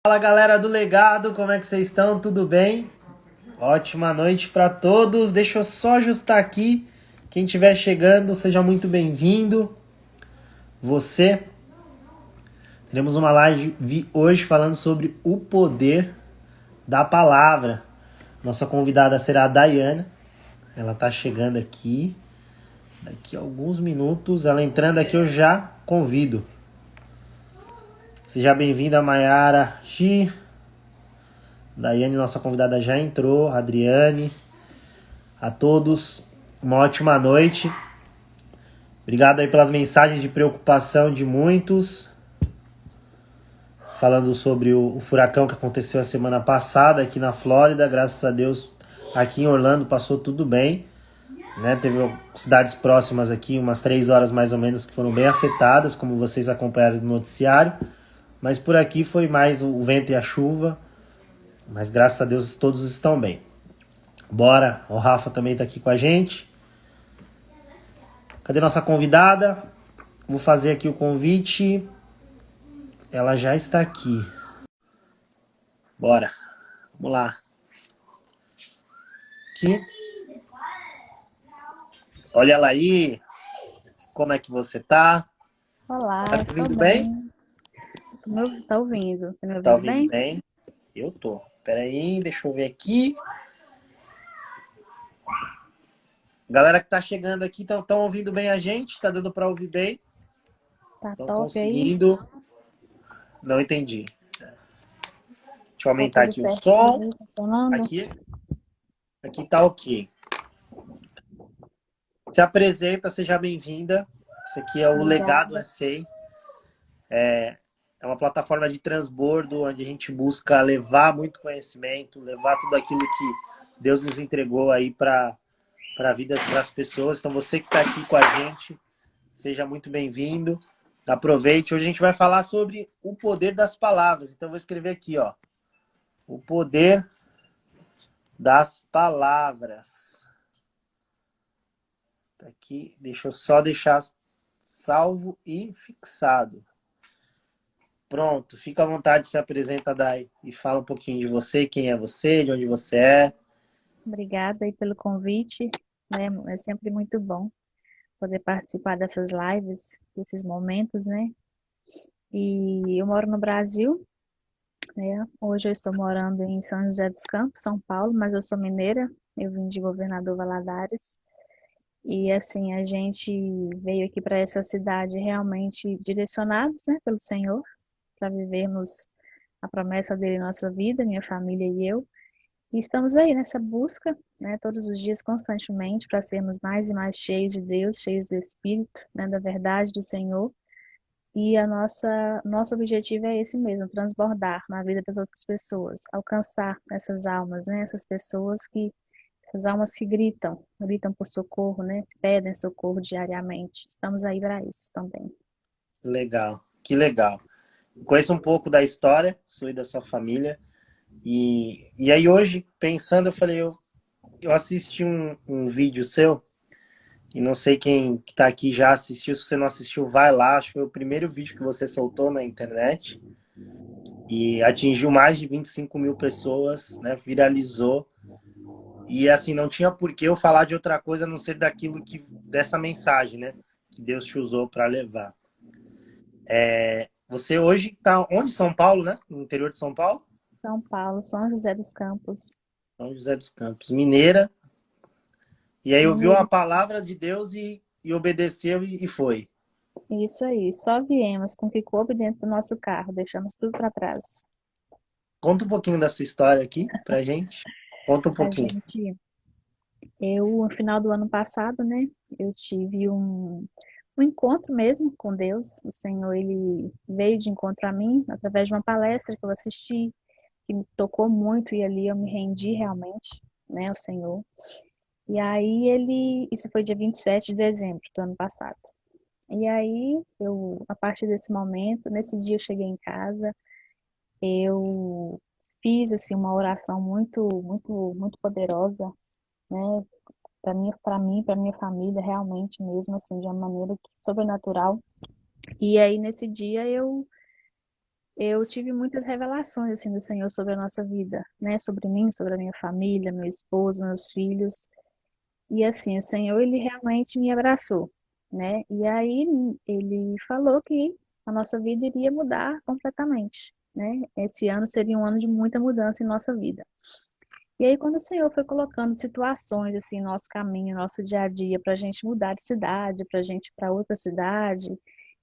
Fala galera do Legado, como é que vocês estão? Tudo bem? Ótima noite para todos. Deixa eu só ajustar aqui. Quem estiver chegando, seja muito bem-vindo. Você. Teremos uma live hoje falando sobre o poder da palavra. Nossa convidada será a Daiane. Ela está chegando aqui. Daqui a alguns minutos. Ela entrando aqui, eu já convido. Seja bem-vinda, Mayara Xi. Daiane, nossa convidada, já entrou. Adriane. A todos, uma ótima noite. Obrigado aí pelas mensagens de preocupação de muitos. Falando sobre o furacão que aconteceu a semana passada aqui na Flórida. Graças a Deus, aqui em Orlando passou tudo bem. Né? Teve cidades próximas aqui, umas 3 horas mais ou menos, que foram bem afetadas, como vocês acompanharam no noticiário. Mas por aqui foi mais o vento e a chuva. Mas graças a Deus todos estão bem. Bora, o Rafa também está aqui com a gente. Cadê nossa convidada? Vou fazer aqui o convite. Ela já está aqui. Bora. Vamos lá. Aqui. Olha ela aí. Como é que você tá? Tá Olá, me estou ouvindo bem? bem. Tá ouvindo? Tá me Tá ouvindo ouvindo bem? bem? Eu tô. Pera aí, deixa eu ver aqui. Galera que tá chegando aqui, estão ouvindo bem a gente? Tá dando para ouvir bem? Tá Estão top aí? conseguindo? Não entendi. Deixa eu Tá aumentar tudo aqui o certinho som. aí, funcionando? Aqui tá ok. Se apresenta, seja bem-vinda. Esse aqui é o Legado Obrigada. SA. É uma plataforma de transbordo onde a gente busca levar muito conhecimento, levar tudo aquilo que Deus nos entregou aí para a vida das pessoas. Então você que está aqui com a gente, seja muito bem-vindo. Aproveite. Hoje a gente vai falar sobre o poder das palavras. Então eu vou escrever aqui, ó, o poder das palavras. Tá aqui, deixa eu só deixar salvo e fixado. Pronto, fica à vontade, se apresenta, Dai, e fala um pouquinho de você, quem é você, de onde você é. Obrigada aí pelo convite, né? É sempre muito bom poder participar dessas lives, desses momentos, né? E eu moro no Brasil, né? Hoje eu estou morando em São José dos Campos, São Paulo, mas eu sou mineira. Eu vim de Governador Valadares. E assim, a gente veio aqui para essa cidade realmente direcionados, né, pelo Senhor, para vivermos a promessa dele em nossa vida, minha família e eu. E estamos aí nessa busca, né, todos os dias, constantemente, para sermos mais e mais cheios de Deus, cheios do Espírito, né, da verdade do Senhor. E nosso objetivo é esse mesmo, transbordar na vida das outras pessoas, alcançar essas almas, né, essas almas que gritam por socorro, né, pedem socorro diariamente. Estamos aí para isso também. Legal, que legal. Conheço um pouco da história, sou da sua família. E aí hoje, pensando, eu falei, eu assisti um vídeo seu, e não sei quem que tá aqui já assistiu, se você não assistiu, vai lá, acho que foi o primeiro vídeo que você soltou na internet, e atingiu mais de 25 mil pessoas, né, viralizou, e assim, não tinha por que eu falar de outra coisa a não ser daquilo que, dessa mensagem, né, que Deus te usou para levar. Você hoje tá onde? São Paulo, né? No interior de São Paulo? São Paulo, São José dos Campos, São José dos Campos, mineira. E aí ouviu a Mineiro. palavra de Deus e obedeceu e foi. Isso aí, só viemos com o que coube dentro do nosso carro, deixamos tudo para trás. Conta um pouquinho dessa história aqui pra gente. Conta um A pouquinho. gente, no final do ano passado, né, eu tive um encontro mesmo com Deus. O Senhor, ele veio de encontro a mim através de uma palestra que eu assisti, que me tocou muito e ali eu me rendi realmente, né, ao Senhor. E aí isso foi dia 27 de dezembro do ano passado. E aí a partir desse momento, nesse dia eu cheguei em casa, eu fiz assim uma oração muito poderosa, né, para minha família, realmente mesmo assim, de uma maneira sobrenatural. E aí nesse dia eu tive muitas revelações assim do Senhor sobre a nossa vida, né? Sobre mim, sobre a minha família, meu esposo, meus filhos. E assim, o Senhor, ele realmente me abraçou, né? E aí ele falou que a nossa vida iria mudar completamente, né? Esse ano seria um ano de muita mudança em nossa vida. E aí, quando o Senhor foi colocando situações assim, no nosso caminho, no nosso dia a dia, para a gente mudar de cidade, para a gente ir para outra cidade,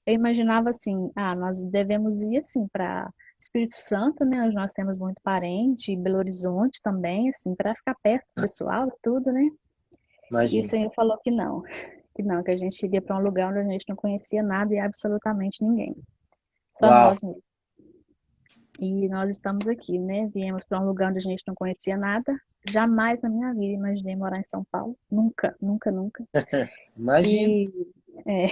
eu imaginava assim, nós devemos ir assim para Espírito Santo, né? Onde nós temos muito parente, e Belo Horizonte também, assim, para ficar perto do pessoal e tudo, né? E o Imagina. Senhor falou que não, que a gente iria para um lugar onde a gente não conhecia nada e absolutamente ninguém, só Uau. nós mesmos. E nós estamos aqui, né? Viemos para um lugar onde a gente não conhecia nada. Jamais na minha vida imaginei morar em São Paulo. Nunca, nunca, nunca. Imagina. E, é,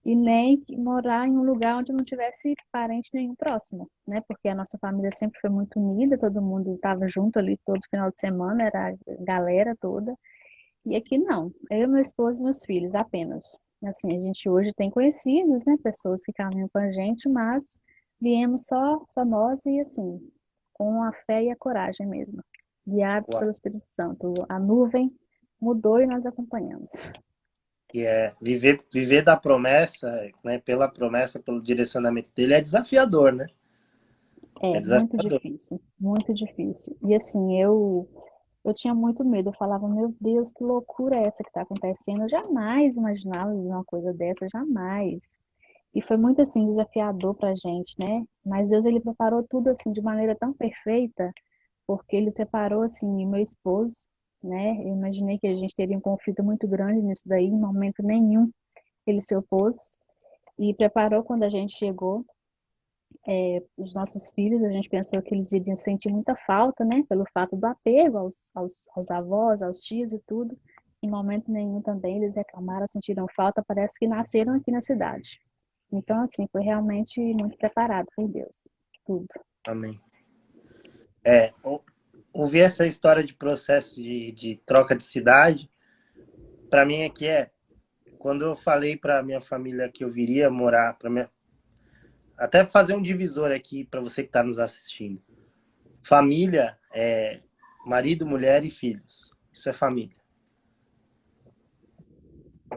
e nem morar em um lugar onde não tivesse parente nenhum próximo, né? Porque a nossa família sempre foi muito unida, todo mundo estava junto ali todo final de semana, era a galera toda. E aqui não. Eu, meu esposo e meus filhos apenas. Assim, a gente hoje tem conhecidos, né? Pessoas que caminham com a gente, mas viemos só nós e assim, com a fé e a coragem mesmo, guiados Uau. pelo Espírito Santo. A nuvem mudou e nós acompanhamos. Que é viver da promessa, né? Pela promessa, pelo direcionamento dele, é desafiador, né? É É muito desafiador. difícil, muito difícil. E assim, eu tinha muito medo. Eu falava, meu Deus, que loucura é essa que está acontecendo? Eu jamais imaginava uma coisa dessa, jamais. E foi muito assim desafiador para a gente, né? Mas Deus ele preparou tudo assim de maneira tão perfeita, porque ele preparou assim o meu esposo, né? Eu imaginei que a gente teria um conflito muito grande nisso daí, em momento nenhum ele se opôs e preparou quando a gente chegou. Os nossos filhos, a gente pensou que eles iriam sentir muita falta, né? Pelo fato do apego aos avós, aos tios e tudo. Em momento nenhum também eles reclamaram, sentiram falta, parece que nasceram aqui na cidade. Então, assim, foi realmente muito preparado por Deus, tudo. Amém. É, ouvir essa história de processo de troca de cidade, para mim aqui quando eu falei para minha família que eu viria morar, até fazer um divisor aqui para você que está nos assistindo. Família é marido, mulher e filhos. Isso é família.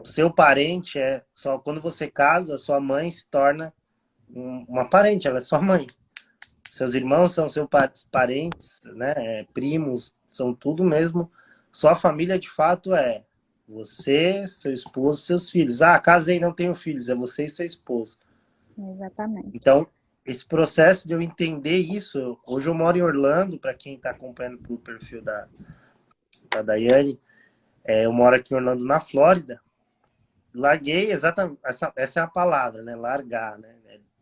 O seu parente é só quando você casa, sua mãe se torna uma parente, ela é sua mãe. Seus irmãos são seus parentes, né? Primos, são tudo mesmo. Sua família de fato é você, seu esposo, seus filhos. Ah, casei, não tenho filhos, é você e seu esposo. Exatamente. Então, esse processo de eu entender isso, hoje eu moro em Orlando, para quem está acompanhando pelo perfil da Daiane, eu moro aqui em Orlando, na Flórida. Larguei exatamente, essa é a palavra, né? Largar, né?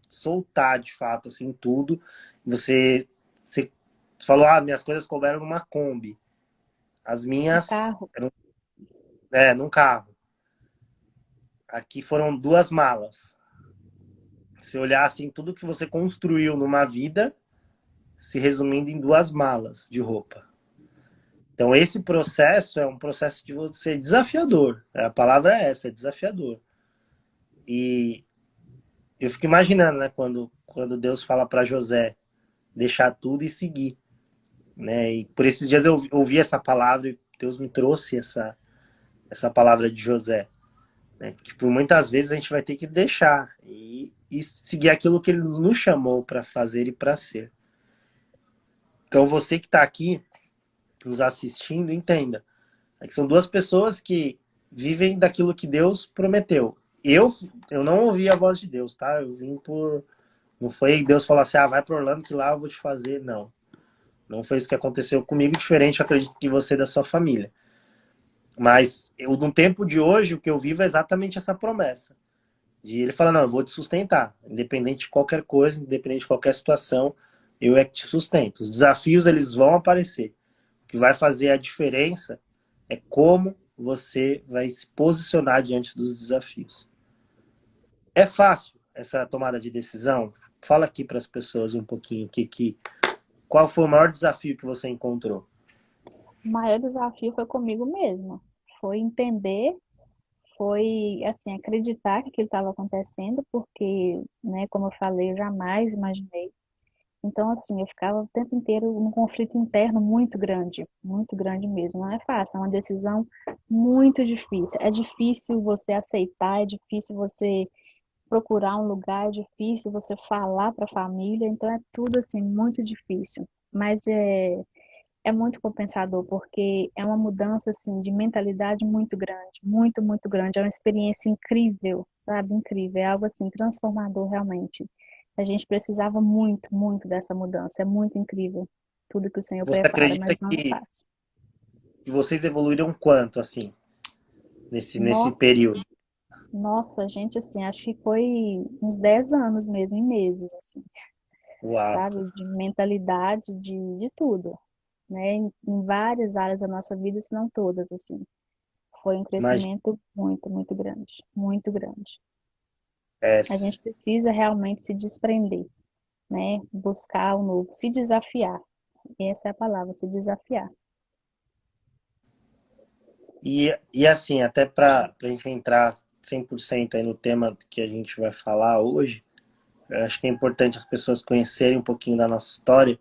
Soltar de fato, assim, tudo. Você falou, minhas coisas couberam numa Kombi. As O minhas, carro, num carro. Aqui foram duas malas. Se olhar assim, tudo que você construiu numa vida, se resumindo em duas malas de roupa. Então, esse processo é um processo de você desafiador. A palavra é essa, é desafiador. E eu fico imaginando, né, quando Deus fala para José deixar tudo e seguir, né? E por esses dias eu ouvi essa palavra e Deus me trouxe essa palavra de José, né? Que por muitas vezes a gente vai ter que deixar e seguir aquilo que ele nos chamou para fazer e para ser. Então, você que está aqui nos assistindo, entenda. É que são duas pessoas que vivem daquilo que Deus prometeu. Eu não ouvi a voz de Deus, tá? Eu vim por. Não foi Deus falar assim, vai para Orlando que lá eu vou te fazer. Não. Não foi isso que aconteceu comigo, diferente, eu acredito, que você e da sua família. Mas no tempo de hoje, o que eu vivo é exatamente essa promessa. De ele falar, não, eu vou te sustentar. Independente de qualquer coisa, independente de qualquer situação, eu é que te sustento. Os desafios, eles vão aparecer. O que vai fazer a diferença é como você vai se posicionar diante dos desafios. É fácil essa tomada de decisão? Fala aqui para as pessoas um pouquinho qual foi o maior desafio que você encontrou? o maior desafio foi comigo mesma. Foi entender foi, assim, acreditar que aquilo estava acontecendo, porque, né, como eu falei, eu jamais imaginei. Então, assim, eu ficava o tempo inteiro num conflito interno muito grande mesmo. Não é fácil, é uma decisão muito difícil. É difícil você aceitar, é difícil você procurar um lugar, é difícil você falar para a família, então é tudo, assim, muito difícil. Mas é muito compensador, porque é uma mudança assim de mentalidade muito grande, muito grande. É uma experiência incrível, sabe? Incrível, é algo assim transformador realmente. A gente precisava muito dessa mudança. É muito incrível tudo que o Senhor Você prepara, acredita mas não é fácil. que vocês evoluíram quanto, assim, nesse Nossa, período? nossa, gente, assim, acho que foi uns 10 anos mesmo, em meses, assim, Uau. sabe? De mentalidade, de tudo, né? Em várias áreas da nossa vida, se não todas, assim. Foi um Imagina. crescimento muito grande, muito grande. É, A gente precisa realmente se desprender, né? Buscar o novo, se desafiar. Essa é a palavra, se desafiar. e assim, até para a gente entrar 100% aí no tema que a gente vai falar hoje, eu acho que é importante as pessoas conhecerem um pouquinho da nossa história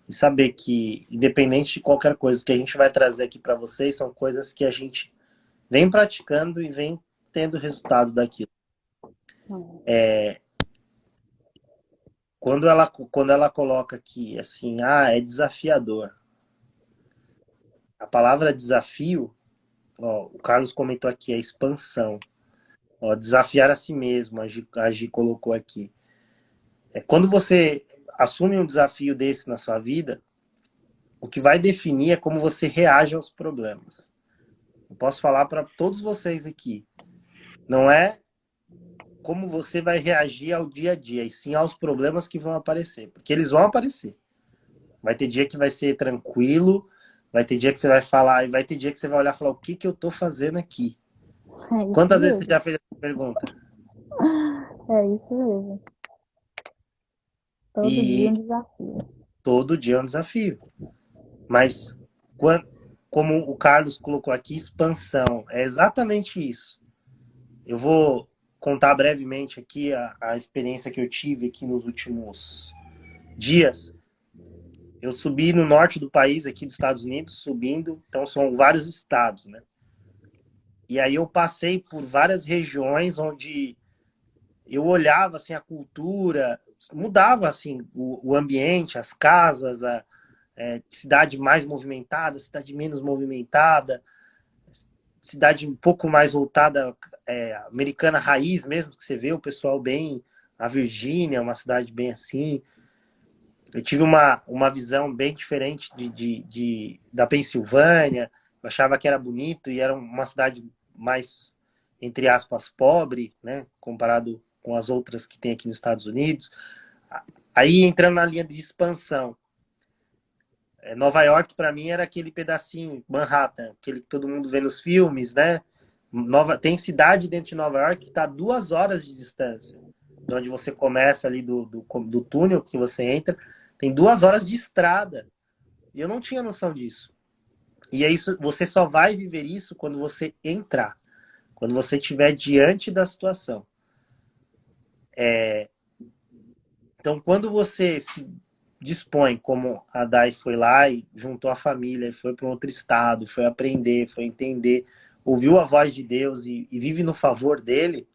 e saber que, independente de qualquer coisa que a gente vai trazer aqui para vocês, são coisas que a gente vem praticando e vem tendo resultado daquilo. Hum. Quando ela coloca aqui, assim, é desafiador. A palavra desafio, ó, o Carlos comentou aqui, é expansão. Ó, desafiar a si mesmo, a Gi colocou aqui. Quando você assume um desafio desse na sua vida, o que vai definir é como você reage aos problemas. Eu posso falar para todos vocês aqui. Não é como você vai reagir ao dia a dia, e sim aos problemas que vão aparecer. Porque eles vão aparecer. Vai ter dia que vai ser tranquilo, vai ter dia que você vai falar, e vai ter dia que você vai olhar e falar, o que eu tô fazendo aqui? É isso Quantas vezes você mesmo, já fez essa pergunta? é isso mesmo. Todo dia um E desafio. todo dia é um desafio. Mas, como o Carlos colocou aqui, expansão. É exatamente isso. Eu vou contar brevemente aqui a experiência que eu tive aqui nos últimos dias. Eu subi no norte do país, aqui dos Estados Unidos, subindo. Então, são vários estados, né? E aí eu passei por várias regiões onde eu olhava assim a cultura, mudava assim o ambiente, as casas, cidade mais movimentada, cidade menos movimentada, cidade um pouco mais voltada americana raiz mesmo, que você vê o pessoal bem, a Virgínia, uma cidade bem assim. Eu tive uma visão bem diferente da Pensilvânia, eu achava que era bonito e era uma cidade mais, entre aspas, pobre, né, comparado com as outras que tem aqui nos Estados Unidos. Aí entrando na linha de expansão, Nova York para mim era aquele pedacinho, Manhattan, aquele que todo mundo vê nos filmes, né? Tem cidade dentro de Nova York que está a 2 horas de distância, de onde você começa ali do túnel que você entra, tem 2 horas de estrada. E eu não tinha noção disso. E é isso, você só vai viver isso quando você entrar, quando você estiver diante da situação. Então, quando você se dispõe, como a Dai foi lá e juntou a família, foi para um outro estado, foi aprender, foi entender, ouviu a voz de Deus e vive no favor dele,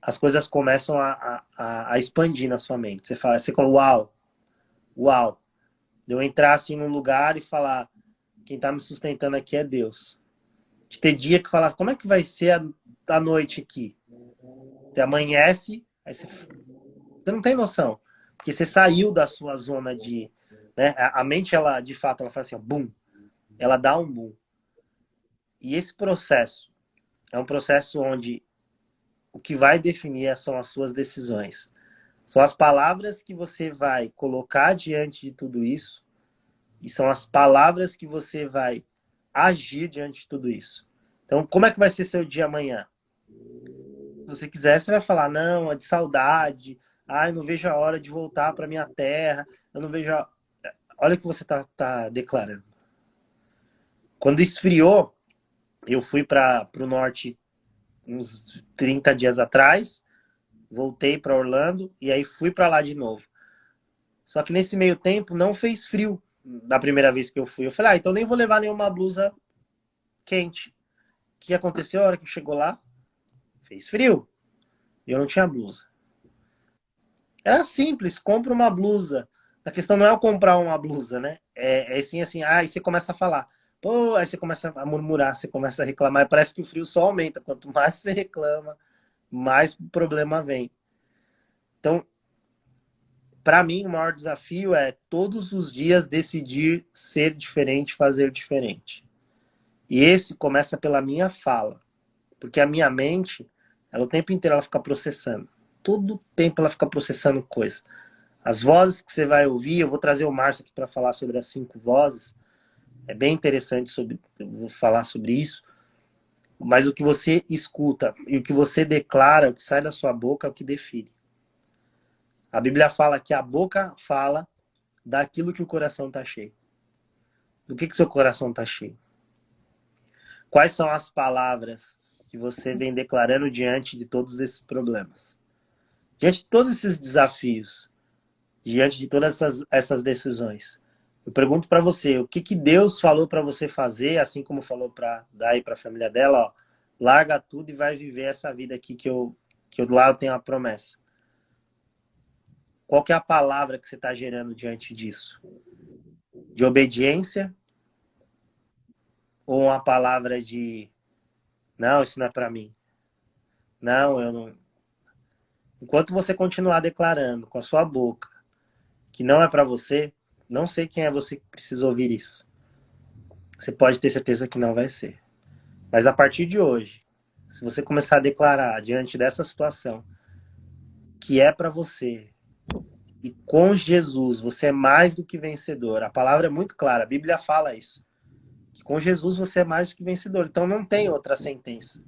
as coisas começam a expandir na sua mente. Você fala, uau, uau. Eu entrar assim num lugar e falar, quem está me sustentando aqui é Deus. De ter dia que falar, como é que vai ser a noite aqui? Você amanhece, aí você não tem noção. Porque você saiu da sua zona de. Né? A mente, ela, de fato, ela faz assim, ó, boom. Ela dá um boom. E esse processo é um processo onde o que vai definir são as suas decisões. São as palavras que você vai colocar diante de tudo isso. E são as palavras que você vai agir diante de tudo isso. Então, como é que vai ser seu dia amanhã? Se você quiser, você vai falar, não, é de saudade. Ai, não vejo a hora de voltar para minha terra. Eu não vejo a... Olha o que você tá declarando. Quando esfriou, Eu fui para o norte uns 30 dias atrás, voltei para Orlando e aí fui para lá de novo. Só que nesse meio tempo não fez frio da primeira vez que eu fui. Eu falei, então nem vou levar nenhuma blusa quente. O que aconteceu a hora que chegou lá? Fez frio. E eu não tinha blusa. Era simples, compra uma blusa. A questão não é eu comprar uma blusa, né? É assim, aí você começa a falar. Pô, aí você começa a murmurar, você começa a reclamar. E parece que o frio só aumenta. Quanto mais você reclama, mais problema vem. Então, para mim, o maior desafio é todos os dias decidir ser diferente, fazer diferente. E esse começa pela minha fala. Porque a minha mente, ela o tempo inteiro ela fica processando. Todo o tempo ela fica processando coisa. As vozes que você vai ouvir, eu vou trazer o Márcio aqui para falar sobre as 5 vozes. É bem interessante eu vou falar sobre isso. Mas o que você escuta e o que você declara, o que sai da sua boca é o que define. A Bíblia fala que a boca fala daquilo que o coração está cheio. Do que seu coração está cheio? Quais são as palavras que você vem declarando diante de todos esses problemas? Diante de todos esses desafios, diante de todas essas decisões. Eu pergunto para você, o que Deus falou para você fazer, assim como falou para Dai para a família dela, ó, larga tudo e vai viver essa vida aqui que lá eu tenho a promessa. Qual que é a palavra que você está gerando diante disso? De obediência ou uma palavra de não, isso não é para mim? Não, eu não. Enquanto você continuar declarando com a sua boca que não é para você, não sei quem é você que precisa ouvir isso. Você pode ter certeza que não vai ser. Mas a partir de hoje, se você começar a declarar diante dessa situação que é para você e com Jesus você é mais do que vencedor. A palavra é muito clara, a Bíblia fala isso. Que com Jesus você é mais do que vencedor. Então não tem outra sentença.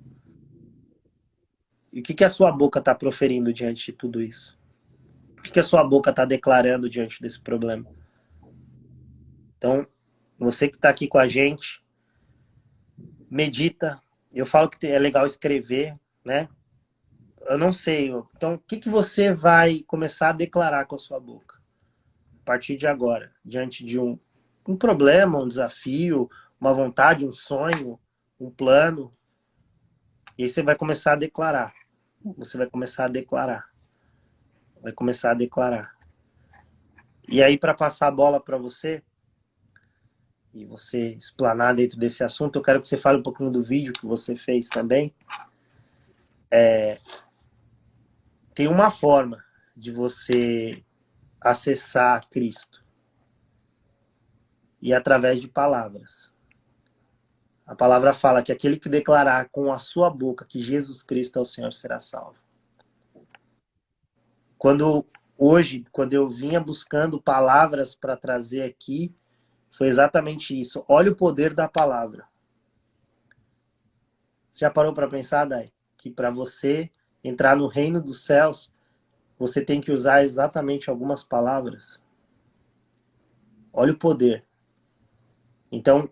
E o que a sua boca está proferindo diante de tudo isso? O que a sua boca está declarando diante desse problema? Então, você que está aqui com a gente, medita. Eu falo que é legal escrever, né? Eu não sei. Então, o que você vai começar a declarar com a sua boca? A partir de agora, diante de um problema, um desafio, uma vontade, um sonho, um plano. E aí você vai começar a declarar. Você vai começar a declarar. Vai começar a declarar. E aí, para passar a bola para você, e você explanar dentro desse assunto, eu quero que você fale um pouquinho do vídeo que você fez também. Tem uma forma de você acessar Cristo. E através de palavras. A palavra fala que aquele que declarar com a sua boca que Jesus Cristo é o Senhor será salvo. Quando eu vinha buscando palavras para trazer aqui, foi exatamente isso. Olha o poder da palavra. Você já parou para pensar, Dai? Que para você entrar no reino dos céus, você tem que usar exatamente algumas palavras. Olha o poder. Então,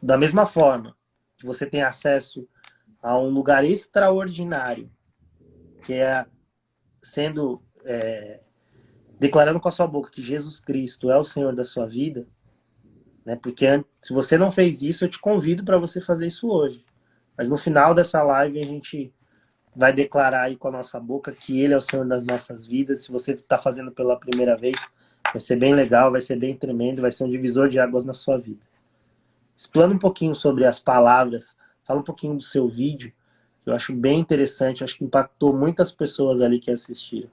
da mesma forma que você tem acesso a um lugar extraordinário, que é sendo declarando com a sua boca que Jesus Cristo é o Senhor da sua vida, né? Porque se você não fez isso, eu te convido para você fazer isso hoje. Mas no final dessa live a gente vai declarar aí com a nossa boca que Ele é o Senhor das nossas vidas. Se você está fazendo pela primeira vez, vai ser bem legal, vai ser bem tremendo, vai ser um divisor de águas na sua vida. Explana um pouquinho sobre as palavras, fala um pouquinho do seu vídeo, que eu acho bem interessante, acho que impactou muitas pessoas ali que assistiram.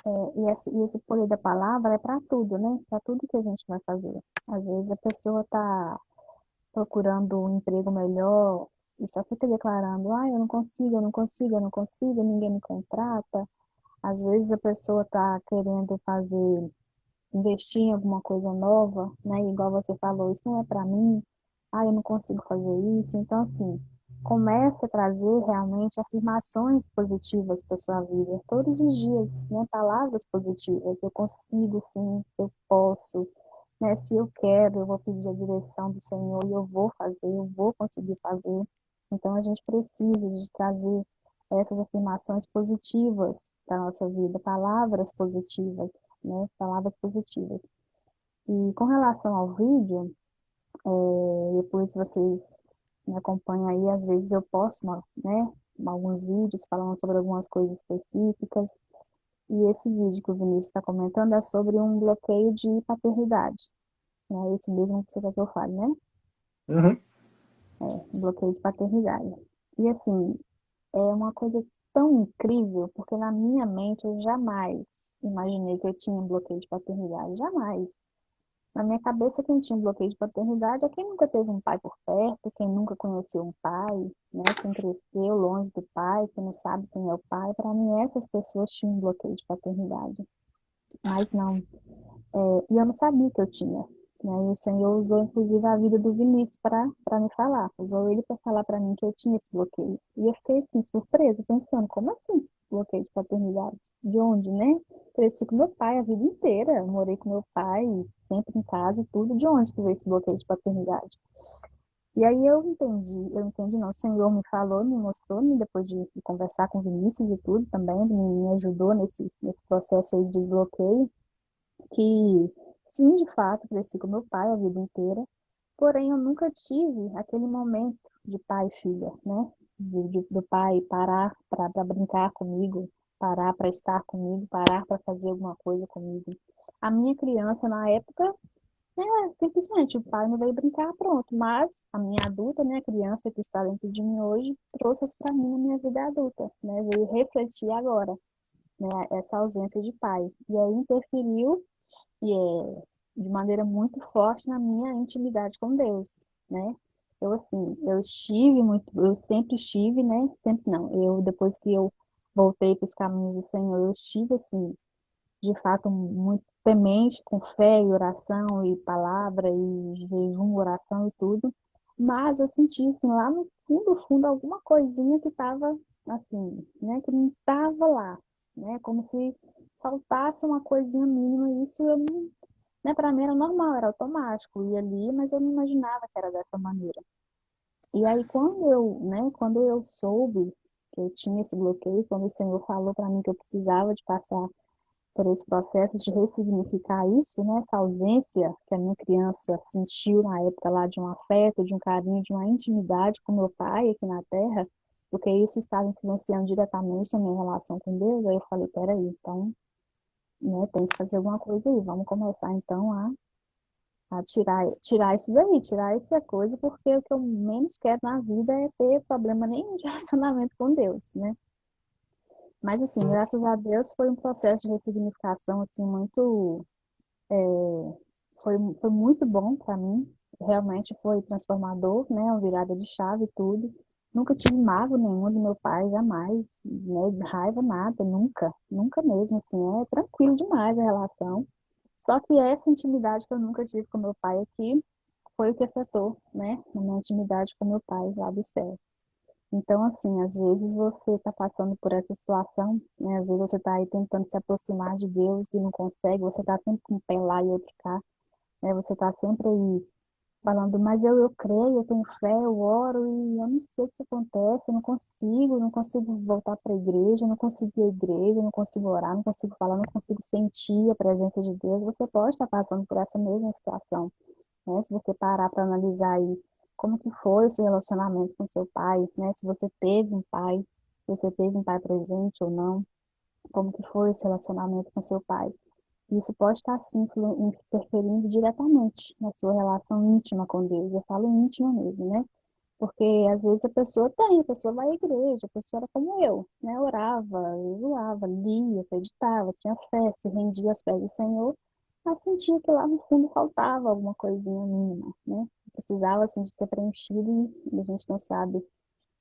E esse poder da palavra é para tudo, né? Para tudo que a gente vai fazer. Às vezes a pessoa está procurando um emprego melhor e só fica declarando, eu não consigo, eu não consigo, eu não consigo, ninguém me contrata. Às vezes a pessoa está querendo investir em alguma coisa nova, né? Igual você falou, isso não é para mim, eu não consigo fazer isso. Então, assim, comece a trazer realmente afirmações positivas para sua vida, todos os dias, né? Palavras positivas, eu consigo sim, eu posso, né? Se eu quero, eu vou pedir a direção do Senhor e eu vou fazer, eu vou conseguir fazer. Então a gente precisa de trazer essas afirmações positivas para a nossa vida, palavras positivas, né? Palavras positivas. E com relação ao vídeo, depois vocês me acompanham aí, às vezes eu posto, né, alguns vídeos falando sobre algumas coisas específicas. E esse vídeo que o Vinícius está comentando é sobre um bloqueio de paternidade, né? Esse mesmo que você quer que eu fale, né? Uhum. Um bloqueio de paternidade. E assim, é uma coisa tão incrível, porque na minha mente eu jamais imaginei que eu tinha um bloqueio de paternidade, jamais. Na minha cabeça, quem tinha um bloqueio de paternidade é quem nunca teve um pai por perto, quem nunca conheceu um pai, né? Quem cresceu longe do pai, quem não sabe quem é o pai. Para mim, essas pessoas tinham um bloqueio de paternidade. Mas não. E eu não sabia que eu tinha. Né? E o Senhor usou, inclusive, a vida do Vinícius para me falar. Usou ele para falar para mim que eu tinha esse bloqueio. E eu fiquei, assim, surpresa, pensando, como assim? Bloqueio de paternidade? De onde, né? Cresci com meu pai a vida inteira. Morei com meu pai, sempre em casa e tudo. De onde que veio esse bloqueio de paternidade? E aí eu entendi não, o Senhor me falou, me mostrou, né, depois de conversar com o Vinícius e tudo também, ele me ajudou nesse processo aí de desbloqueio, que sim, de fato, cresci com meu pai a vida inteira, porém eu nunca tive aquele momento de pai e filha, né? Do pai parar para brincar comigo, parar para estar comigo, parar para fazer alguma coisa comigo. A minha criança na época, simplesmente o pai não veio brincar, pronto. Mas a minha adulta, né, a criança que está dentro de mim hoje, trouxe isso para mim na minha vida adulta, né? Veio refletir agora, né, essa ausência de pai. E aí interferiu e de maneira muito forte na minha intimidade com Deus, né? Eu assim, eu sempre estive, né? Sempre não. Eu depois que eu voltei para os caminhos do Senhor, eu estive assim, de fato, muito temente, com fé e oração e palavra e jejum, oração e tudo. Mas eu senti assim lá no fundo, fundo alguma coisinha que estava assim, né? Que não estava lá, né? Como se faltasse uma coisinha mínima. E isso eu não, né, para mim era normal, era automático, ia ali, mas eu não imaginava que era dessa maneira. E aí quando eu soube que eu tinha esse bloqueio, quando o Senhor falou para mim que eu precisava de passar por esse processo de ressignificar isso, né, essa ausência que a minha criança sentiu na época lá de um afeto, de um carinho, de uma intimidade com meu pai aqui na Terra, porque isso estava influenciando diretamente a minha relação com Deus, aí eu falei, peraí, então, né, tem que fazer alguma coisa aí, vamos começar então a tirar isso daí, tirar essa coisa, porque o que eu menos quero na vida é ter problema nenhum de relacionamento com Deus, né? Mas assim, graças a Deus foi um processo de ressignificação assim muito foi muito bom para mim. Realmente foi transformador, né? Uma virada de chave e tudo. Nunca tive mágoa nenhuma do meu pai, jamais, né? De raiva, nada, nunca, nunca mesmo, assim, é tranquilo demais a relação. Só que essa intimidade que eu nunca tive com meu pai aqui foi o que afetou, né? A minha intimidade com meu pai lá do céu. Então, assim, às vezes você está passando por essa situação, né? Às vezes você está aí tentando se aproximar de Deus e não consegue, você está sempre com um pé lá e outro cá, né? Você está sempre aí falando, mas eu creio, eu tenho fé, eu oro e eu não sei o que acontece, eu não consigo voltar para a igreja, eu não consigo ir à igreja, eu não consigo orar, não consigo falar, não consigo sentir a presença de Deus. Você pode estar passando por essa mesma situação, né? Se você parar para analisar aí como que foi o seu relacionamento com seu pai, né? Se você teve um pai presente ou não, como que foi esse relacionamento com seu pai. Isso pode estar, sim, interferindo diretamente na sua relação íntima com Deus. Eu falo íntima mesmo, né? Porque às vezes a pessoa vai à igreja, a pessoa era como eu, né? Orava, jejuava, lia, acreditava, tinha fé, se rendia aos pés do Senhor, mas sentia que lá no fundo faltava alguma coisinha mínima, né? Precisava, assim, de ser preenchido e a gente não sabe,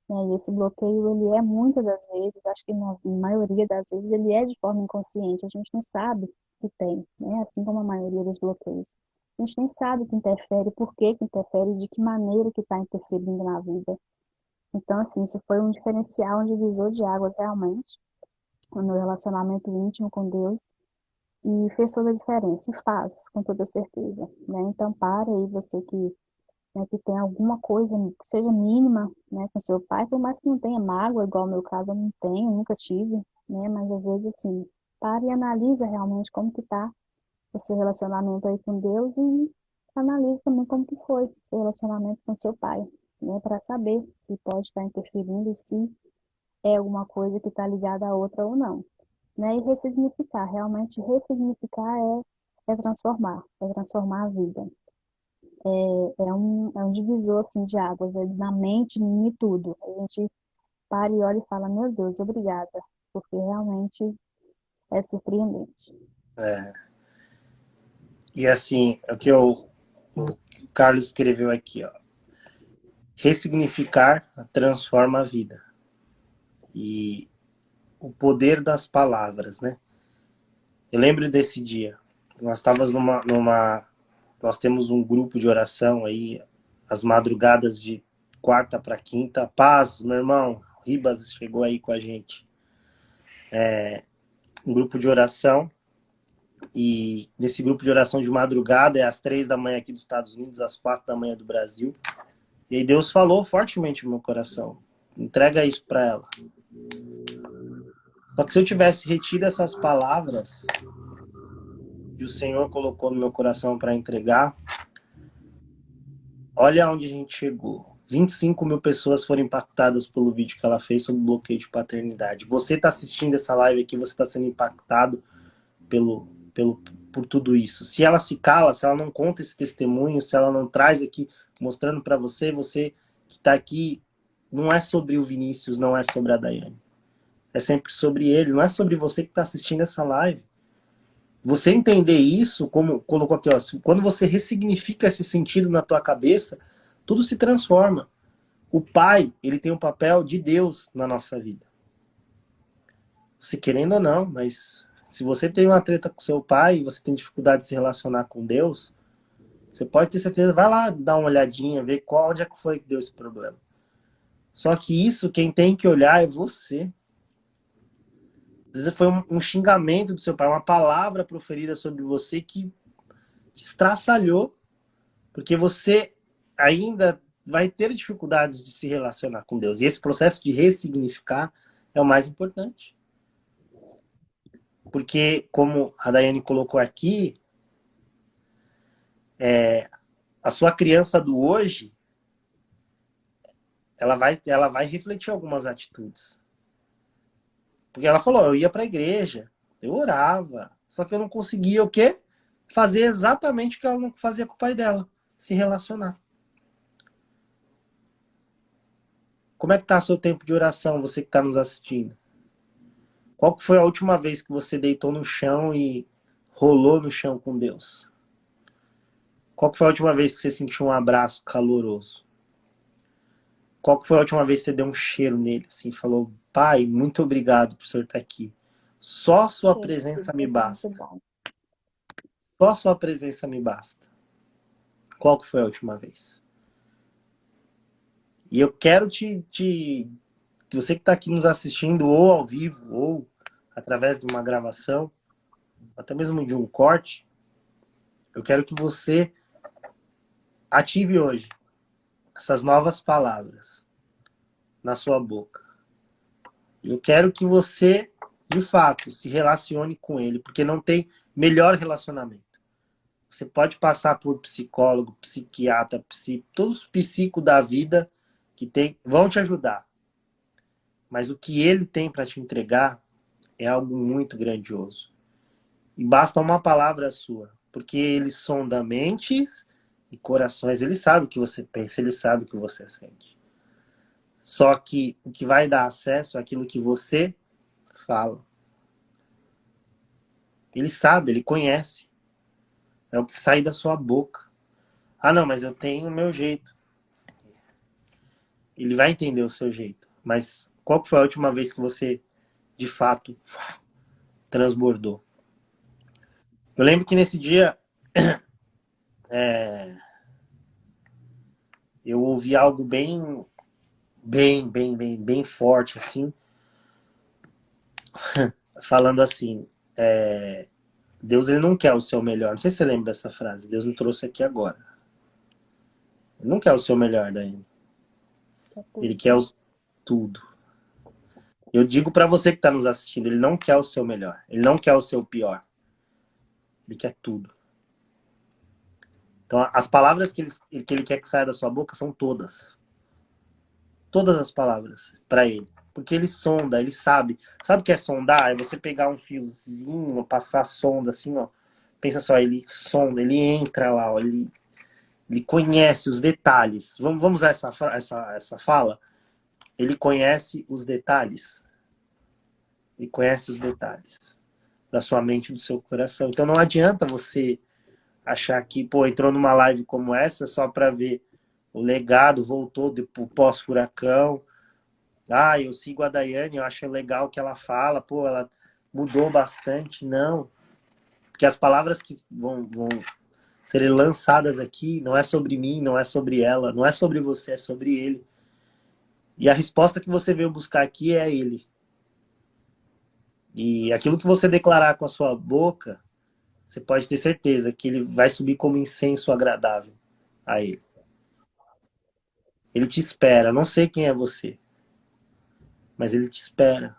né? E esse bloqueio, ele é muitas das vezes, acho que na maioria das vezes, ele é de forma inconsciente, a gente não sabe que tem, né? Assim como a maioria dos bloqueios. A gente nem sabe que interfere, por que interfere, de que maneira que está interferindo na vida. Então, assim, isso foi um diferencial, um divisor de águas realmente, no meu relacionamento íntimo com Deus. e fez toda a diferença, e faz, com toda certeza, né? Então, pare aí, você né, que tem alguma coisa, que seja mínima, né, com seu pai, por mais que não tenha mágoa, igual no meu caso, eu não tenho, nunca tive, né? Mas às vezes, assim, pare e analisa realmente como que tá esse relacionamento aí com Deus e analise também como que foi seu relacionamento com seu pai, né, para saber se pode estar interferindo e se é alguma coisa que está ligada à outra ou não, né? E ressignificar, realmente ressignificar é transformar a vida. É um divisor assim de águas, na mente, em tudo. A gente para e olha e fala, meu Deus, obrigada, porque realmente é surpreendente. É. E assim, o Carlos escreveu aqui, ó. Ressignificar transforma a vida. E o poder das palavras, né? Eu lembro desse dia. Nós estávamos nós temos um grupo de oração aí, as madrugadas de quarta para quinta. Paz, meu irmão, Ribas chegou aí com a gente. Um grupo de oração. E nesse grupo de oração de madrugada, é às 3 da manhã aqui dos Estados Unidos, às 4 da manhã do Brasil. E aí Deus falou fortemente no meu coração. Entrega isso para ela. Só que se eu tivesse retido essas palavras que o Senhor colocou no meu coração para entregar, olha onde a gente chegou. 25 mil pessoas foram impactadas pelo vídeo que ela fez sobre bloqueio de paternidade. Você está assistindo essa live aqui, você está sendo impactado pelo, pelo, por tudo isso. Se ela se cala, se ela não conta esse testemunho, se ela não traz aqui mostrando para você, você que está aqui, não é sobre o Vinícius, não é sobre a Daiane. É sempre sobre ele, não é sobre você que está assistindo essa live. Você entender isso, como colocou aqui, ó, quando você ressignifica esse sentido na tua cabeça, tudo se transforma. O pai, ele tem um papel de Deus na nossa vida. Você querendo ou não, mas se você tem uma treta com seu pai e você tem dificuldade de se relacionar com Deus, você pode ter certeza, vai lá dar uma olhadinha, ver onde é que foi que deu esse problema. Só que isso, quem tem que olhar é você. Às vezes foi um xingamento do seu pai, uma palavra proferida sobre você que te estraçalhou, porque você ainda vai ter dificuldades de se relacionar com Deus. E esse processo de ressignificar é o mais importante. Porque, como a Daiane colocou aqui, a sua criança do hoje, ela vai refletir algumas atitudes. Porque ela falou, eu ia para a igreja, eu orava, só que eu não conseguia o quê? Fazer exatamente o que ela não fazia com o pai dela, se relacionar. Como é que está seu tempo de oração, você que está nos assistindo? Qual foi a última vez que você deitou no chão e rolou no chão com Deus? Qual foi a última vez que você sentiu um abraço caloroso? Qual foi a última vez que você deu um cheiro nele, assim, falou, pai, muito obrigado por o senhor estar aqui. Só sua Cheiro, presença me é muito basta. bom. Só sua presença me basta. Qual que foi a última vez? E eu quero você que está aqui nos assistindo, ou ao vivo, ou através de uma gravação, até mesmo de um corte, eu quero que você ative hoje essas novas palavras na sua boca. Eu quero que você, de fato, se relacione com ele, porque não tem melhor relacionamento. Você pode passar por psicólogo, psiquiatra, todos os psicos da vida que vão te ajudar. Mas o que ele tem para te entregar é algo muito grandioso. E basta uma palavra sua, porque ele sonda mentes e corações. Ele sabe o que você pensa, ele sabe o que você sente. Só que o que vai dar acesso é aquilo que você fala. Ele sabe, ele conhece. É o que sai da sua boca. Ah, não, mas eu tenho o meu jeito. Ele vai entender o seu jeito. Mas qual foi a última vez que você, de fato, transbordou? Eu lembro que nesse dia eu ouvi algo bem forte, assim, falando assim, Deus, ele não quer o seu melhor. Não sei se você lembra dessa frase. Deus me trouxe aqui agora. Ele não quer o seu melhor daí. É Ele tudo, quer né? tudo. Eu digo para você que está nos assistindo, ele não quer o seu melhor. Ele não quer o seu pior. Ele quer tudo. Então, as palavras que ele quer que saia da sua boca são todas. Todas as palavras para ele. Porque ele sonda, ele sabe. Sabe o que é sondar? É você pegar um fiozinho, passar a sonda assim, ó. Pensa só, ele sonda, ele entra lá, ó, ele conhece os detalhes. Vamos usar essa fala? Ele conhece os detalhes. Ele conhece os detalhes da sua mente e do seu coração. Então não adianta você achar que, pô, entrou numa live como essa só para ver o legado, voltou do pós-furacão. Ah, eu sigo a Daiane, eu acho legal o que ela fala, pô, ela mudou bastante. Não, porque as palavras que vão serem lançadas aqui não é sobre mim, não é sobre ela, não é sobre você, é sobre ele. E a resposta que você veio buscar aqui é ele. E aquilo que você declarar com a sua boca, você pode ter certeza que ele vai subir como incenso agradável a ele. Ele te espera. Não sei quem é você, mas ele te espera.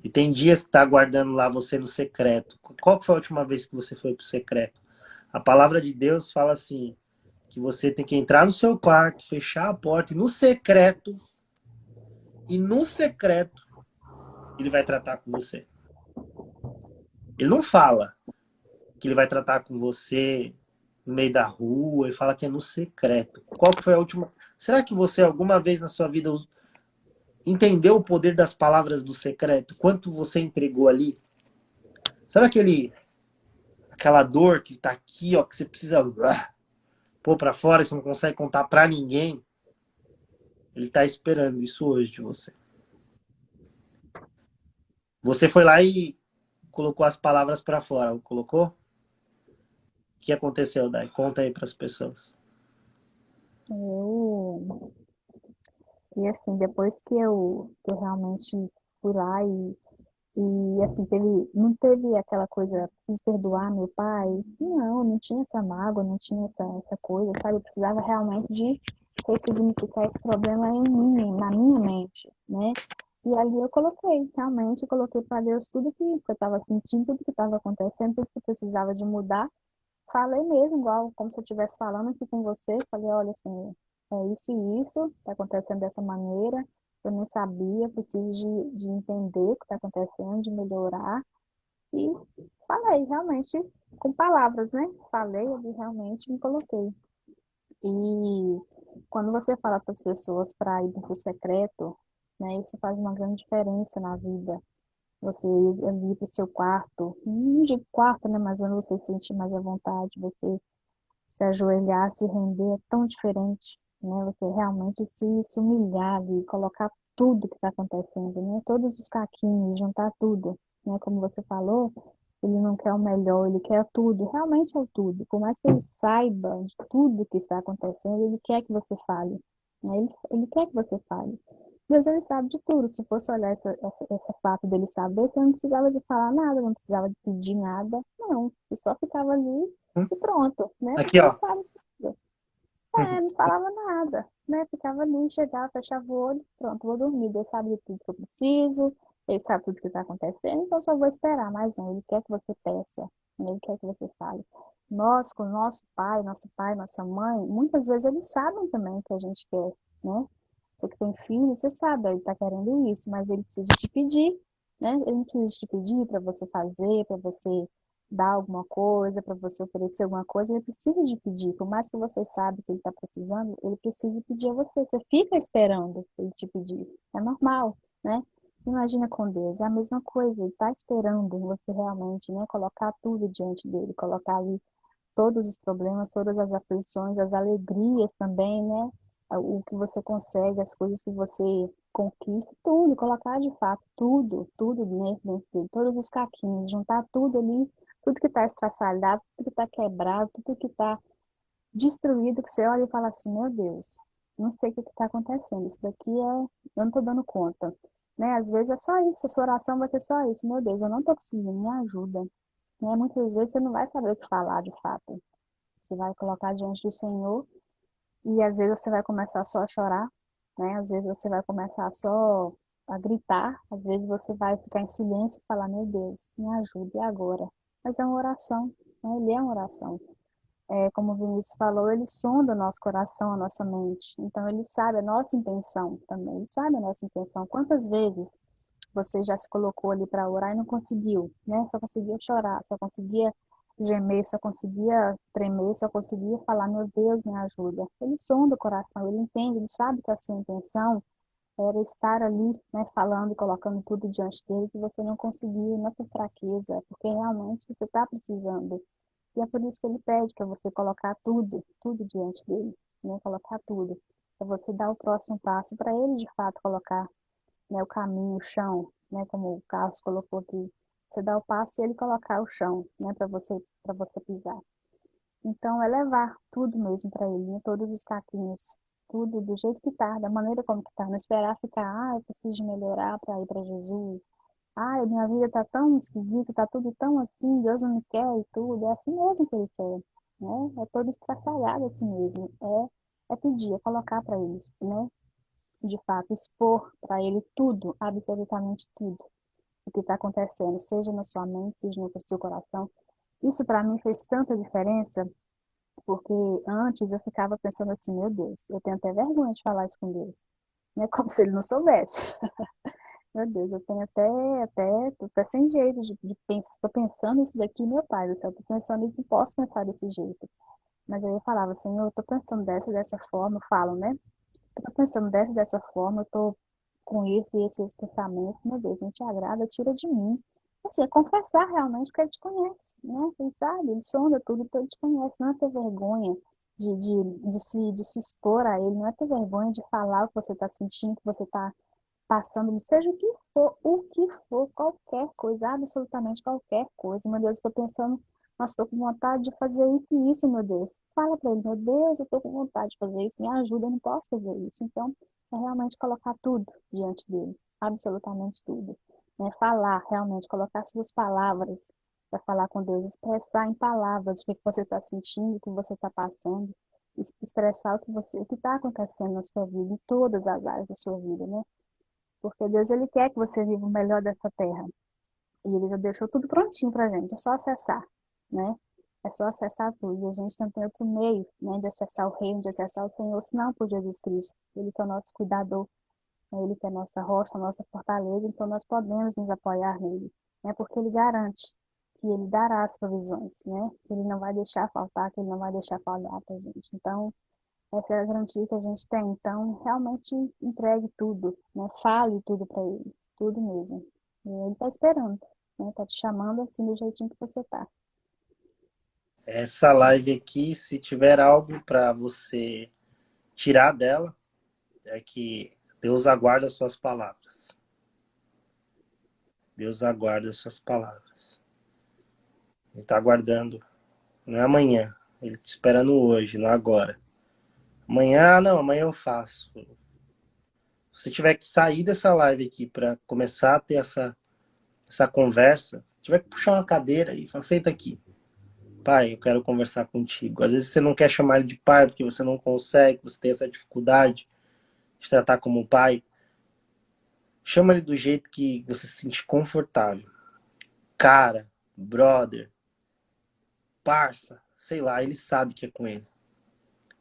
E tem dias que está aguardando lá você no secreto. Qual foi a última vez que você foi para o secreto? A palavra de Deus fala assim, que você tem que entrar no seu quarto, fechar a porta e no secreto, ele vai tratar com você. Ele não fala que ele vai tratar com você no meio da rua, ele fala que é no secreto. Qual que foi a última? Será que você alguma vez na sua vida entendeu o poder das palavras do secreto? Quanto você entregou ali? Sabe aquela dor que tá aqui, ó, que você precisa pôr para fora e você não consegue contar para ninguém? Ele tá esperando isso hoje de você. Você foi lá e colocou as palavras para fora, colocou? O que aconteceu, Dai? Conta aí para as pessoas. Eu, e assim, depois que eu realmente fui lá e assim, não teve aquela coisa, preciso perdoar meu pai. Não, não tinha essa mágoa, não tinha essa coisa, sabe? Eu precisava realmente de ressignificar esse problema em mim, na minha mente, né? E ali eu coloquei, realmente, eu coloquei para Deus tudo que eu estava sentindo, tudo que estava acontecendo, tudo que precisava de mudar. Falei mesmo, igual como se eu estivesse falando aqui com você. Falei, olha, assim, é isso e isso, está acontecendo dessa maneira. Eu não sabia, preciso de entender o que está acontecendo, de melhorar. E falei, realmente, com palavras, né? Falei ali, realmente me coloquei. E quando você fala para as pessoas para ir para o secreto, né, isso faz uma grande diferença na vida. Você ir ali para o seu quarto, não digo quarto, né, mas onde você se sentir mais à vontade, você se ajoelhar, se render é tão diferente, né? Você realmente se humilhar ali, colocar tudo que está acontecendo, né? Todos os caquinhos, juntar tudo, né? Como você falou, ele não quer o melhor, ele quer tudo, realmente é o tudo. Por mais que ele saiba de tudo que está acontecendo, ele quer que você fale, né? Ele quer que você fale. Deus, ele sabe de tudo. Se fosse olhar esse fato dele saber, você não precisava de falar nada, não precisava de pedir nada. Não, você só ficava ali Hum? e pronto, né? Aqui, Porque ele ó. sabe tudo. Não falava nada, né? Ficava ali, chegava, fechava o olho, pronto, vou dormir. Deus sabe de tudo que eu preciso, ele sabe tudo que está acontecendo, então só vou esperar. Mas não, ele quer que você peça, né? Ele quer que você fale. Nós, com o nosso pai, nossa mãe, muitas vezes eles sabem também o que a gente quer, né? Você que tem filho, você sabe, ele está querendo isso, mas ele precisa te pedir, né? Ele não precisa te pedir para você fazer, para você dar alguma coisa, para você oferecer alguma coisa, ele precisa de pedir. Por mais que você sabe que ele está precisando, ele precisa pedir a você. Você fica esperando ele te pedir. É normal, né? Imagina com Deus, é a mesma coisa, ele está esperando você realmente, né, colocar tudo diante dele, colocar ali todos os problemas, todas as aflições, as alegrias também, né? O que você consegue, as coisas que você conquista, tudo, colocar de fato tudo né, dentro dele, todos os caquinhos, juntar tudo ali, tudo que está estraçalhado, tudo que está quebrado, tudo que está destruído, que você olha e fala assim, meu Deus, não sei o que está acontecendo, isso daqui eu não estou dando conta. né? Às vezes é só isso, a sua oração vai ser só isso. Meu Deus, eu não tô conseguindo, me ajuda. Né? Muitas vezes você não vai saber o que falar de fato. Você vai colocar diante do Senhor e às vezes você vai começar só a chorar, né? Às vezes você vai começar só a gritar, às vezes você vai ficar em silêncio e falar, meu Deus, me ajude, e agora? Mas é uma oração, né? Ele é uma oração. É, como o Vinícius falou, ele sonda o nosso coração, a nossa mente. Então ele sabe a nossa intenção também, ele sabe a nossa intenção. Quantas vezes você já se colocou ali para orar e não conseguiu, né? Só conseguia chorar, só conseguia gemer, só conseguia tremer, só conseguia falar, meu Deus, me ajuda. Ele sonda o coração, ele entende, ele sabe que a sua intenção era estar ali, né, falando, colocando tudo diante dele, que você não conseguiu, não por fraqueza, é porque realmente você está precisando. E é por isso que ele pede para você colocar tudo, tudo diante dele, né? Colocar tudo. Para você dar o próximo passo, para ele de fato colocar, né, o caminho, o chão, né, como o Carlos colocou aqui. Você dá o passo e ele colocar o chão, né, para você pisar. Então é levar tudo mesmo para ele, né, todos os caquinhos, tudo do jeito que tá, da maneira como que tá, não esperar ficar, eu preciso melhorar para ir para Jesus. Minha vida tá tão esquisita, tá tudo tão assim, Deus não me quer e tudo. É assim mesmo que ele quer, né? É todo estraçalhado assim mesmo. É pedir, é colocar para eles, né? De fato, expor para ele tudo, absolutamente tudo, o que está acontecendo, seja na sua mente, seja no seu coração. Isso para mim fez tanta diferença, porque antes eu ficava pensando assim, meu Deus, eu tenho até vergonha de falar isso com Deus, né? Como se ele não soubesse. Meu Deus, eu tenho tô até sem jeito de pensar, tô pensando isso daqui, meu pai do céu, tô pensando isso, não posso pensar desse jeito. Mas aí eu falava, Senhor, eu tô pensando dessa forma, eu falo, né? Tô pensando dessa forma, eu tô com esse pensamento, meu Deus, não te agrada, tira de mim. Assim, é confessar realmente que ele te conhece, né? Ele sabe, ele sonda tudo, então ele te conhece, não é ter vergonha de se expor a ele, não é ter vergonha de falar o que você está sentindo, o que você está passando, seja o que for, qualquer coisa, absolutamente qualquer coisa. Meu Deus, estou pensando, nossa, estou com vontade de fazer isso e isso, meu Deus. Fala para ele, meu Deus, eu estou com vontade de fazer isso, me ajuda, eu não posso fazer isso. Então, é realmente colocar tudo diante dele, absolutamente tudo. É falar, realmente, colocar suas palavras para falar com Deus, expressar em palavras o que você está sentindo, o que você está passando, expressar o que está acontecendo na sua vida, em todas as áreas da sua vida, né? Porque Deus, ele quer que você viva o melhor dessa terra. E ele já deixou tudo prontinho pra gente. É só acessar, né? É só acessar tudo. E a gente não tem outro meio, né, de acessar o reino, de acessar o Senhor, senão por Jesus Cristo. Ele que é o nosso cuidador, né? Ele que é a nossa rocha, a nossa fortaleza. Então nós podemos nos apoiar nele, né? Porque ele garante que ele dará as provisões, né? Que ele não vai deixar faltar, que ele não vai deixar falhar pra gente. Então, essa é a garantia que a gente tem. Então, realmente entregue tudo, né? Fale tudo para ele, tudo mesmo. E ele está esperando, né? Tá te chamando assim do jeitinho que você tá. Essa live aqui, se tiver algo para você tirar dela, é que Deus aguarda suas palavras. Deus aguarda suas palavras. Ele está aguardando. Não é amanhã. Ele está esperando hoje, não agora. Amanhã, não, amanhã eu faço. Se você tiver que sair dessa live aqui para começar a ter essa conversa, tiver que puxar uma cadeira e falar, senta aqui. Pai, eu quero conversar contigo. Às vezes você não quer chamar ele de pai porque você não consegue, você tem essa dificuldade de tratar como pai. Chama ele do jeito que você se sente confortável. Cara, brother, parça, sei lá, ele sabe que é com ele.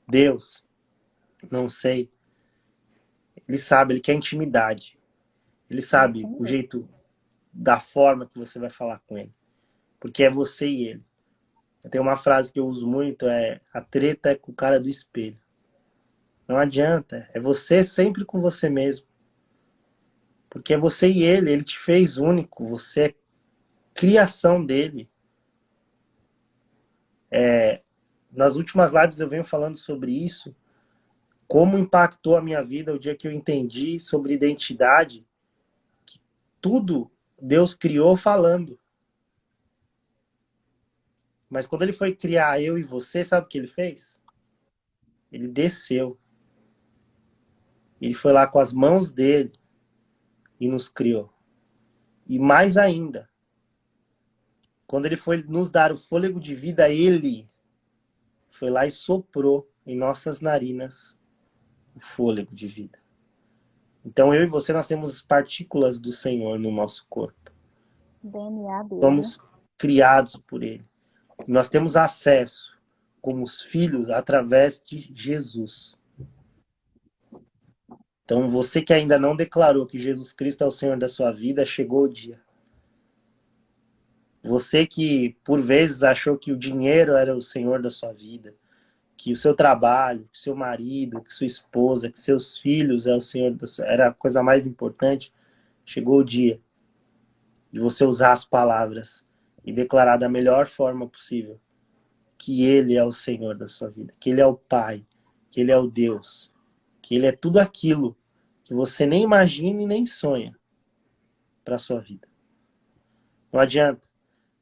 Deus, não sei. Ele sabe, ele quer intimidade. Ele É isso sabe o mesmo. jeito, da forma que você vai falar com ele. Porque é você e ele. Tem uma frase que eu uso muito, a treta é com o cara do espelho. Não adianta, é você sempre com você mesmo. Porque é você e ele te fez único, você é criação dele. Nas últimas lives eu venho falando sobre isso, como impactou a minha vida o dia que eu entendi sobre identidade, que tudo Deus criou falando. Mas quando ele foi criar eu e você, sabe o que ele fez? Ele desceu. Ele foi lá com as mãos dele, e nos criou. E mais ainda, quando ele foi nos dar o fôlego de vida, ele foi lá e soprou em nossas narinas o fôlego de vida. Então eu e você, nós temos partículas do Senhor no nosso corpo. DNA dele, né? Somos criados por ele. Nós temos acesso como os filhos através de Jesus. Então você que ainda não declarou que Jesus Cristo é o Senhor da sua vida, chegou o dia. Você que por vezes achou que o dinheiro era o Senhor da sua vida, que o seu trabalho, que o seu marido, que sua esposa, que seus filhos é o Senhor da sua... era a coisa mais importante, chegou o dia de você usar as palavras e declarar da melhor forma possível que Ele é o Senhor da sua vida, que Ele é o Pai, que Ele é o Deus, que Ele é tudo aquilo que você nem imagina e nem sonha para a sua vida. Não adianta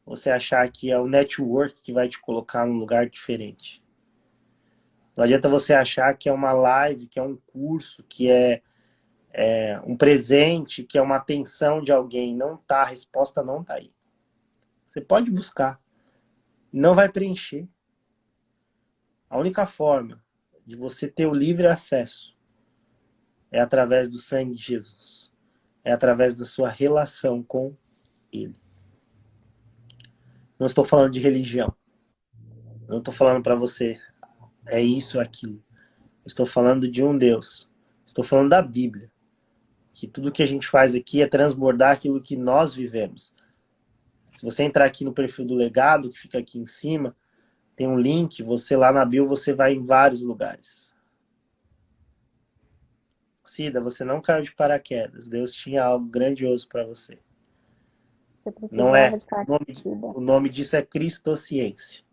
você achar que é o network que vai te colocar num lugar diferente. Não adianta você achar que é uma live, que é um curso, que é um presente, que é uma atenção de alguém. Não tá, a resposta não tá aí. Você pode buscar, não vai preencher. A única forma de você ter o livre acesso é através do sangue de Jesus. É através da sua relação com Ele. Não estou falando de religião. Não estou falando para você, é isso ou aquilo. Estou falando de um Deus. Estou falando da Bíblia. Que tudo que a gente faz aqui é transbordar aquilo que nós vivemos. Se você entrar aqui no perfil do Legado, que fica aqui em cima, tem um link, você lá na bio, você vai em vários lugares. Cida, você não caiu de paraquedas. Deus tinha algo grandioso para você. Você Não precisava é. de estar O nome disso é cristociência.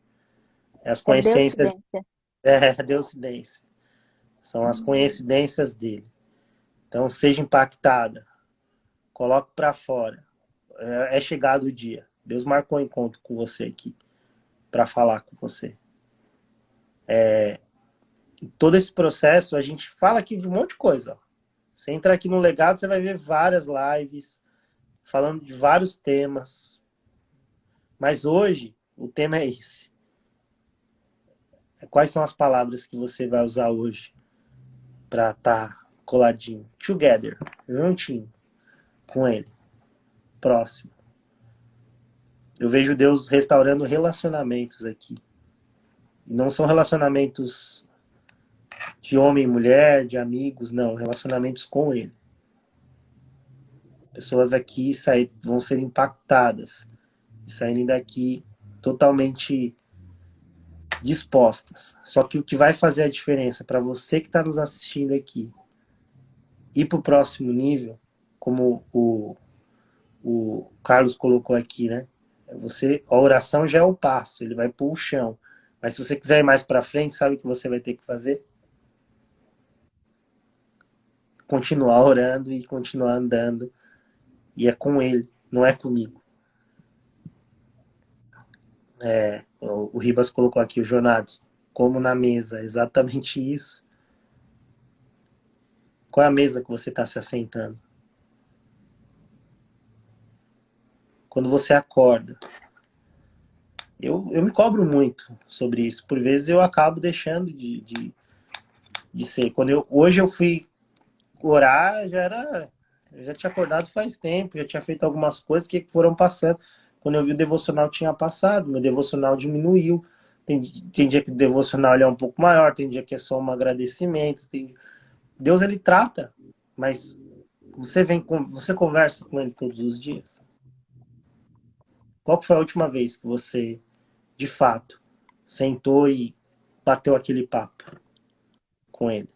É as É coincidências. Deuscidência. É, Deuscidência. São as coincidências dele. Então, seja impactada. Coloque para fora. É chegado o dia. Deus marcou um encontro com você aqui para falar com você. Em todo esse processo, a gente fala aqui de um monte de coisa. Ó. Você entra aqui no Legado, você vai ver várias lives falando de vários temas. Mas hoje, o tema é esse. Quais são as palavras que você vai usar hoje para estar coladinho? Together, juntinho com ele, próximo. Eu vejo Deus restaurando relacionamentos aqui. E não são relacionamentos de homem e mulher, de amigos, não. Relacionamentos com ele. Pessoas aqui vão ser impactadas. E saírem daqui totalmente dispostas. Só que o que vai fazer a diferença para você que está nos assistindo aqui ir para o próximo nível, como o Carlos colocou aqui, né? A oração já é o passo, ele vai pôr o chão. Mas se você quiser ir mais para frente, sabe o que você vai ter que fazer? Continuar orando e continuar andando. E é com ele, não é comigo. O Ribas colocou aqui, o Jonados, como na mesa, exatamente isso. Qual é a mesa que você está se assentando? Quando você acorda. Eu me cobro muito sobre isso. Por vezes eu acabo deixando de ser. Hoje eu fui orar, eu já tinha acordado faz tempo, já tinha feito algumas coisas que foram passando. Quando eu vi o devocional tinha passado, meu devocional diminuiu. Tem dia que o devocional é um pouco maior, tem dia que é só um agradecimento. Deus, ele trata, mas você conversa com ele todos os dias? Qual foi a última vez que você, de fato, sentou e bateu aquele papo com ele?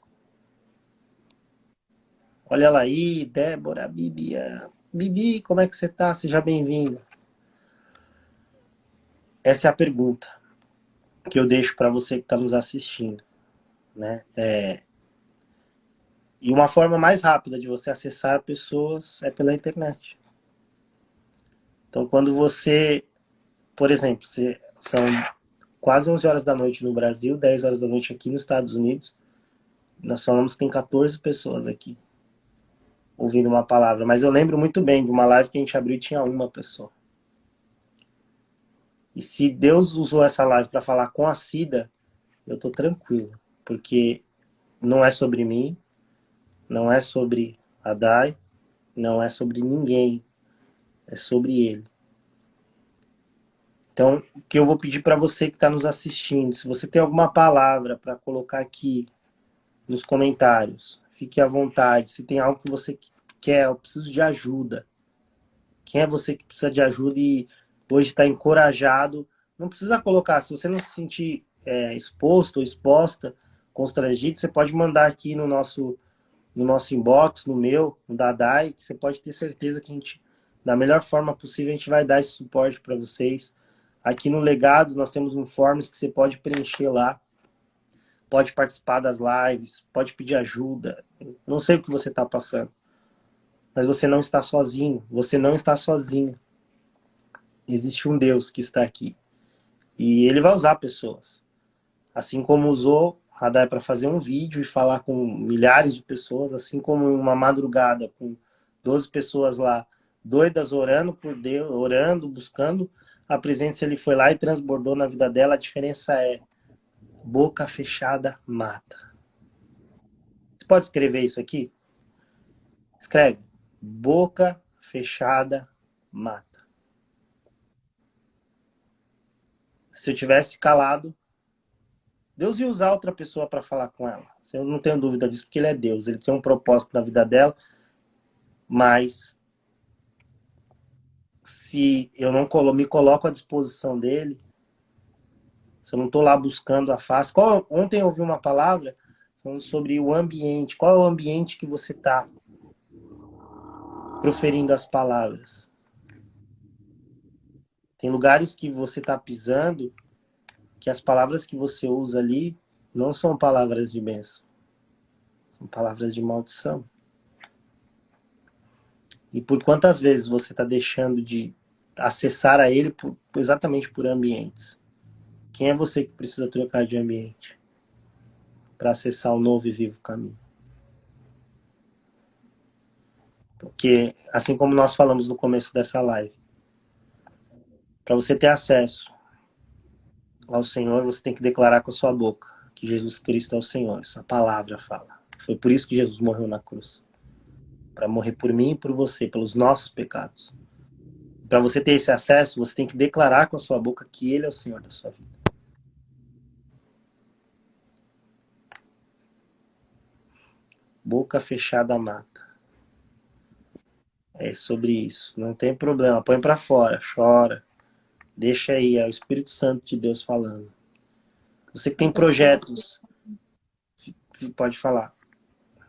Olha ela aí, Débora, Bibi. Bibi, como é que você tá? Seja bem-vinda. Essa é a pergunta que eu deixo para você que está nos assistindo, né? E uma forma mais rápida de você acessar pessoas é pela internet. Então, quando você, por exemplo, são quase 11 horas da noite no Brasil, 10 horas da noite aqui nos Estados Unidos, nós falamos que tem 14 pessoas aqui. ouvindo uma palavra. Mas eu lembro muito bem de uma live que a gente abriu e tinha uma pessoa. E se Deus usou essa live para falar com a Cida, eu tô tranquilo. Porque não é sobre mim, não é sobre a Dai, não é sobre ninguém. É sobre ele. Então, o que eu vou pedir para você que está nos assistindo, se você tem alguma palavra para colocar aqui nos comentários, fique à vontade. Se tem algo que você quer, eu preciso de ajuda. Quem é você que precisa de ajuda e hoje está encorajado? Não precisa colocar. Se você não se sentir exposto ou exposta, constrangido, você pode mandar aqui no nosso inbox, no meu, no Dadai, que você pode ter certeza que a gente, da melhor forma possível, a gente vai dar esse suporte para vocês. Aqui no Legado, nós temos um forms que você pode preencher lá, pode participar das lives, pode pedir ajuda. Não sei o que você está passando, mas você não está sozinho, você não está sozinha. Existe um Deus que está aqui e ele vai usar pessoas. Assim como usou Radar para fazer um vídeo e falar com milhares de pessoas, assim como uma madrugada com 12 pessoas lá, doidas orando por Deus, orando, buscando a presença, ele foi lá e transbordou na vida dela. A diferença é boca fechada mata. Você pode escrever isso aqui? Escreve. Boca fechada mata. Se eu tivesse calado, Deus ia usar outra pessoa para falar com ela. Eu não tenho dúvida disso, porque ele é Deus. Ele tem um propósito na vida dela, mas se eu não me coloco à disposição dele, se eu não estou lá buscando a face. Ontem eu ouvi uma palavra falando sobre o ambiente. Qual é o ambiente que você está proferindo as palavras? Tem lugares que você está pisando que as palavras que você usa ali não são palavras de bênção, são palavras de maldição. E por quantas vezes você está deixando de acessar a ele exatamente por ambientes? Quem é você que precisa trocar de ambiente para acessar o novo e vivo caminho? Porque, assim como nós falamos no começo dessa live, para você ter acesso ao Senhor, você tem que declarar com a sua boca que Jesus Cristo é o Senhor. Essa palavra fala. Foi por isso que Jesus morreu na cruz. Para morrer por mim e por você, pelos nossos pecados. Para você ter esse acesso, você tem que declarar com a sua boca que Ele é o Senhor da sua vida. Boca fechada mata. É sobre isso. Não tem problema. Põe para fora, chora. Deixa aí, é o Espírito Santo de Deus falando. Você que Tem tem pessoas projetos, pode falar.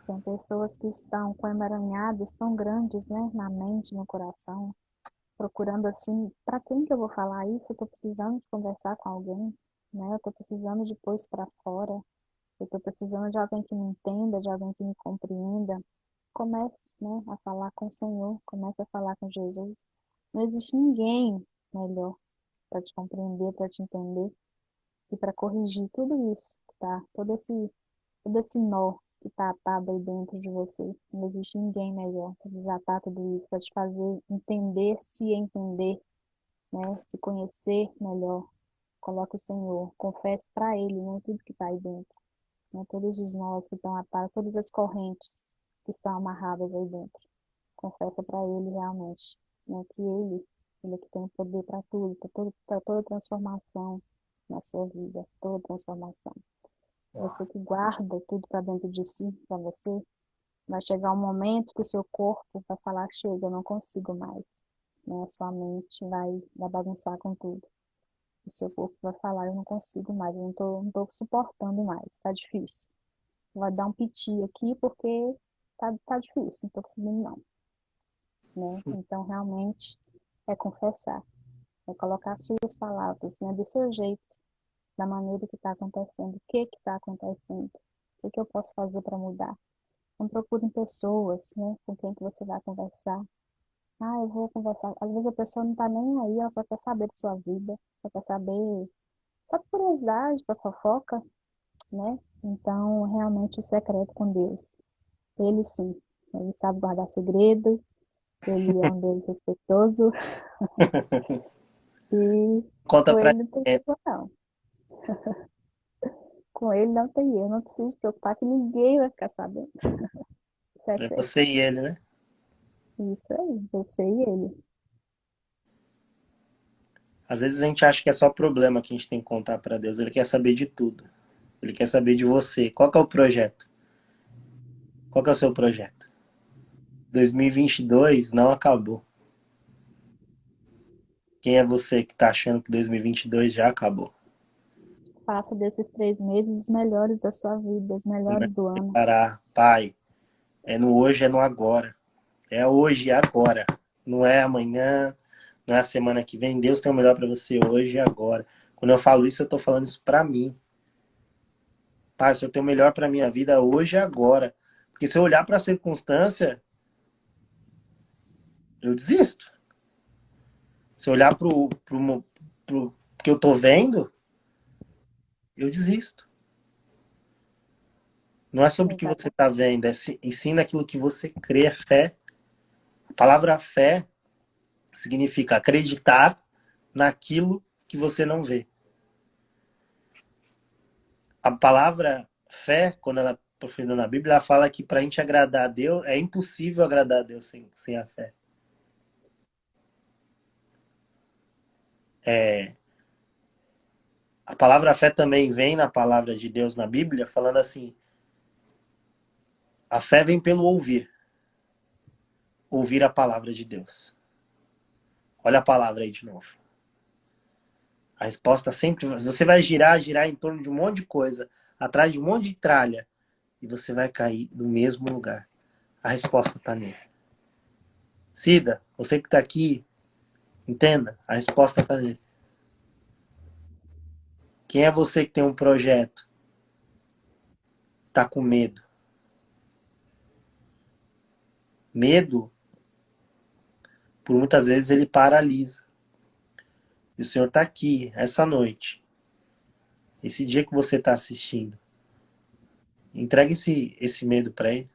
Tem pessoas que estão com emaranhados tão grandes, né, na mente, no coração, procurando assim, para quem que eu vou falar isso? Eu estou precisando de conversar com alguém, né? Eu estou precisando de pôr isso para fora. Eu estou precisando de alguém que me entenda, de alguém que me compreenda. Comece, né, a falar com o Senhor, comece a falar com Jesus. Não existe ninguém melhor para te compreender, para te entender e para corrigir tudo isso, tá? Todo esse nó que está atado aí dentro de você. Não existe ninguém melhor para desatar tudo isso, para te fazer entender, né? Se conhecer melhor. Coloque o Senhor, confesse para Ele, né? Tudo que está aí dentro, né? Todos os nós que estão atados, todas as correntes que estão amarradas aí dentro. Confessa para Ele realmente, né? Que Ele é que tem o poder para tudo, para toda transformação na sua vida, toda transformação. Você que guarda tudo para dentro de si, para você, vai chegar um momento que o seu corpo vai falar, chega, eu não consigo mais. Né? A sua mente vai bagunçar com tudo. O seu corpo vai falar, eu não consigo mais, eu não tô suportando mais, está difícil. Vai dar um piti aqui porque tá difícil, não tô conseguindo não. Né? Então, realmente, é confessar, é colocar as suas palavras, né, do seu jeito, da maneira que está acontecendo, o que está acontecendo, o que eu posso fazer para mudar. Não procurem pessoas, né, com quem que você vai conversar. Ah, eu vou conversar. Às vezes a pessoa não está nem aí, ela só quer saber de sua vida, só quer saber, só por curiosidade, para fofoca, né? Então, realmente, o secreto com Deus, ele sim, Ele sabe guardar segredo, ele é um Deus respeitoso e Conta com pra ele não tem gente. erro, não. Com ele não tem erro, não preciso se preocupar que ninguém vai ficar sabendo. Isso é É fé. você e ele, né? Isso aí, você e ele. Às vezes a gente acha que é só problema que a gente tem que contar pra Deus. Ele quer saber de tudo. Ele quer saber de você. Qual que é o projeto? Qual que é o seu projeto? 2022 não acabou. Quem é você que tá achando que 2022 já acabou? Faça desses 3 meses os melhores da sua vida, os Começa melhores do a ano. declarar, Pai, é no hoje, é no agora. É hoje e agora. Não é amanhã, não é a semana que vem. Deus tem o melhor para você hoje e agora. Quando eu falo isso, eu tô falando isso para mim. Pai, o Senhor tem o melhor para minha vida hoje e agora. Porque se eu olhar para a circunstância, eu desisto. Se eu olhar pro que eu tô vendo, eu desisto. Não é sobre o que você Exatamente. está vendo, e sim naquilo que você crê, é fé. A palavra fé significa acreditar naquilo que você não vê. A palavra fé, quando ela é proferida na Bíblia, ela fala que para a gente agradar a Deus, é impossível agradar a Deus sem a fé. A palavra fé também vem na palavra de Deus na Bíblia, falando assim: a fé vem pelo ouvir, ouvir a palavra de Deus. Olha a palavra aí de novo. A resposta sempre. Você vai girar em torno de um monte de coisa, atrás de um monte de tralha, e você vai cair no mesmo lugar. A resposta está nele. Cida, você que está aqui, entenda, a resposta está nele. Quem é você que tem um projeto? Tá com medo? Medo, por muitas vezes, ele paralisa. E o Senhor está aqui, essa noite, esse dia que você está assistindo. Entregue esse medo para ele.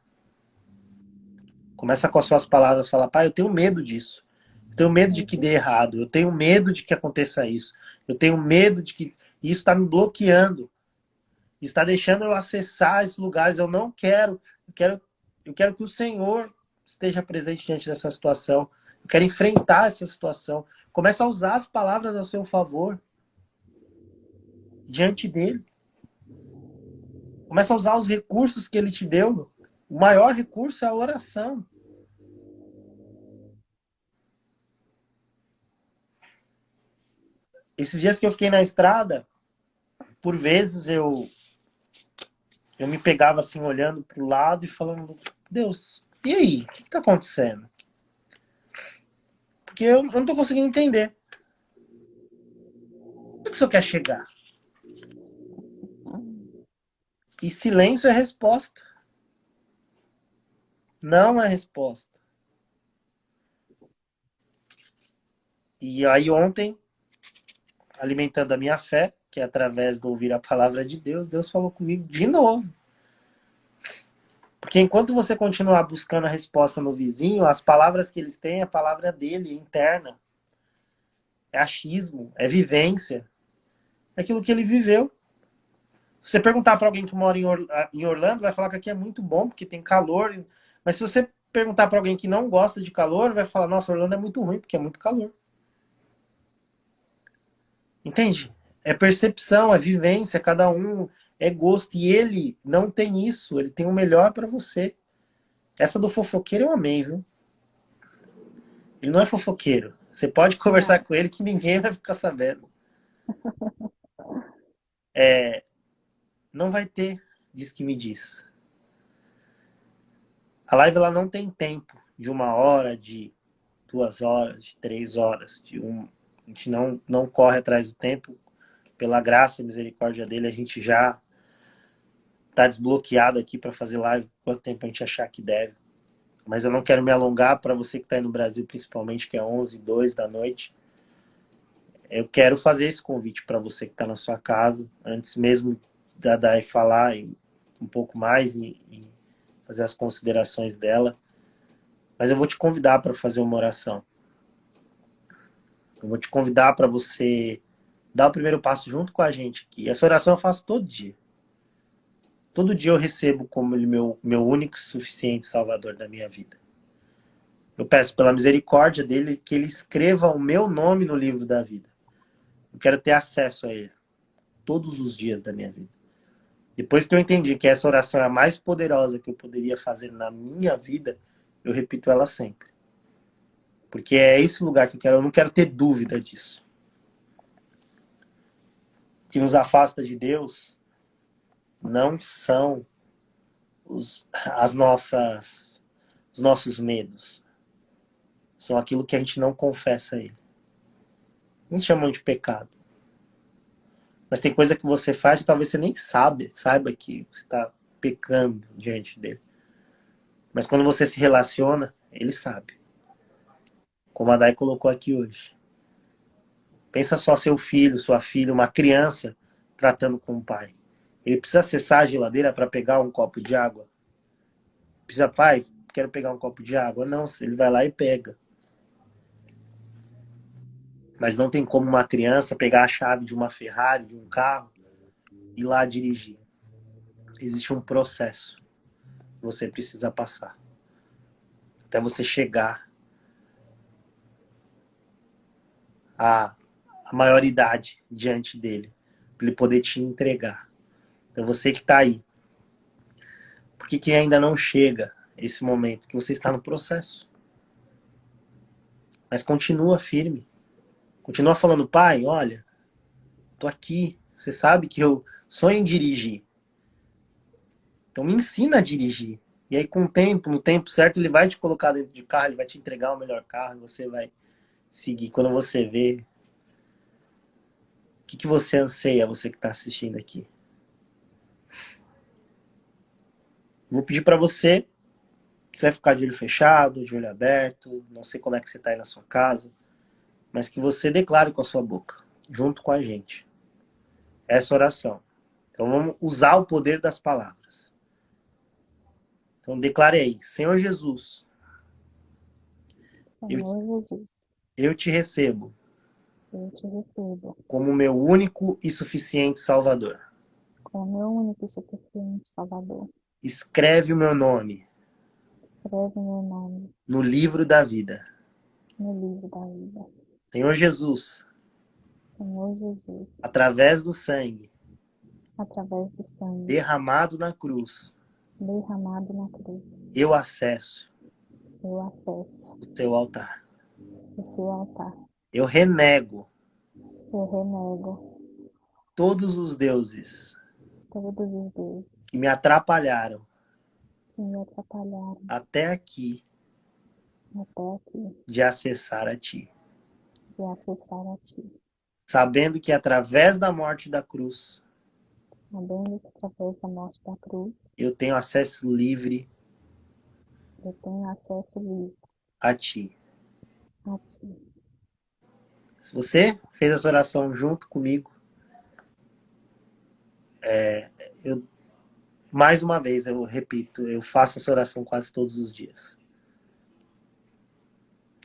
Começa com as suas palavras, fala, pai, eu tenho medo disso. Eu tenho medo É de que isso. dê errado. Eu tenho medo de que aconteça isso. Eu tenho medo de que isso está me bloqueando. Está deixando eu acessar esses lugares. Eu não quero. Eu quero que o Senhor esteja presente diante dessa situação. Eu quero enfrentar essa situação. Começa a usar as palavras ao seu favor diante dele. Começa a usar os recursos que ele te deu. O maior recurso é a oração. Esses dias que eu fiquei na estrada, por vezes eu me pegava assim olhando para o lado e falando, Deus, e aí? O que está acontecendo? Porque eu não estou conseguindo entender. Onde que o senhor quer chegar? E silêncio é resposta. Não é resposta. E aí ontem, alimentando a minha fé, que é através de ouvir a palavra de Deus, Deus falou comigo de novo. Porque enquanto você continuar buscando a resposta no vizinho, as palavras que eles têm é a palavra dele, interna. É achismo, é vivência. É aquilo que ele viveu. Se você perguntar para alguém que mora em Orlando, vai falar que aqui é muito bom, porque tem calor. Mas se você perguntar para alguém que não gosta de calor, vai falar, nossa, Orlando é muito ruim, porque é muito calor. Entende? É percepção, é vivência, cada um é gosto. E ele não tem isso, ele tem o melhor para você. Essa do fofoqueiro eu amei, viu? Ele não é fofoqueiro. Você pode conversar Não, com ele que ninguém vai ficar sabendo. Não vai ter, diz que me diz. A live ela não tem tempo de 1 hora, de 2 horas, de 3 horas. A gente não corre atrás do tempo. Pela graça e misericórdia dele, a gente já está desbloqueado aqui para fazer live quanto tempo a gente achar que deve. Mas eu não quero me alongar para você que está aí no Brasil, principalmente, que é 11h02 da noite. Eu quero fazer esse convite para você que está na sua casa, antes mesmo da Dai falar um pouco mais e fazer as considerações dela. Mas eu vou te convidar para fazer uma oração. Eu vou te convidar para você dar o primeiro passo junto com a gente aqui. Essa oração eu faço todo dia. Todo dia eu recebo como ele meu único e suficiente Salvador da minha vida. Eu peço pela misericórdia dele que ele escreva o meu nome no livro da vida. Eu quero ter acesso a ele todos os dias da minha vida. Depois que eu entendi que essa oração é a mais poderosa que eu poderia fazer na minha vida, eu repito ela sempre. Porque é esse lugar que eu quero. Eu não quero ter dúvida disso. O que nos afasta de Deus não são os nossos medos. São aquilo que a gente não confessa a Ele. Uns chamam de pecado. Mas tem coisa que você faz que talvez você nem saiba que você está pecando diante dele. Mas quando você se relaciona, ele sabe. Como a Dai colocou aqui hoje. Pensa só seu filho, sua filha, uma criança tratando com o pai. Ele precisa acessar a geladeira para pegar um copo de água? Precisa, pai, quero pegar um copo de água? Não, ele vai lá e pega. Mas não tem como uma criança pegar a chave de uma Ferrari, de um carro, e ir lá dirigir. Existe um processo que você precisa passar. Até você chegar à maioridade diante dele. Para ele poder te entregar. Então você que está aí. Por que ainda não chega esse momento? Que você está no processo. Mas continua firme. Continua falando, pai, olha, tô aqui. Você sabe que eu sonho em dirigir. Então me ensina a dirigir. E aí com o tempo, no tempo certo, ele vai te colocar dentro de carro, ele vai te entregar o melhor carro, e você vai seguir. Quando você vê, o que você anseia, você que está assistindo aqui? Vou pedir para você, você vai ficar de olho fechado, de olho aberto, não sei como é que você está aí na sua casa, mas que você declare com a sua boca, junto com a gente, essa oração. Então vamos usar o poder das palavras. Então declare aí, Senhor Jesus, Senhor Jesus, eu te recebo eu te recebo como meu único e suficiente Salvador. como meu único e suficiente Salvador. Escreve o meu nome Escreve meu nome no livro da vida. no livro da vida. Senhor Jesus, Senhor Jesus, através do sangue através do sangue derramado na cruz, derramado na cruz, eu acesso eu acesso o teu altar. o seu altar. Eu renego Eu renego todos os deuses todos os que deuses me atrapalharam que me atrapalharam até aqui até aqui de acessar a ti. e acessar a ti, Sabendo que através da morte da cruz, sabendo que através da morte da cruz eu tenho acesso livre eu tenho acesso livre a ti. a ti. Se você fez essa oração junto comigo, eu mais uma vez eu repito, eu faço essa oração quase todos os dias.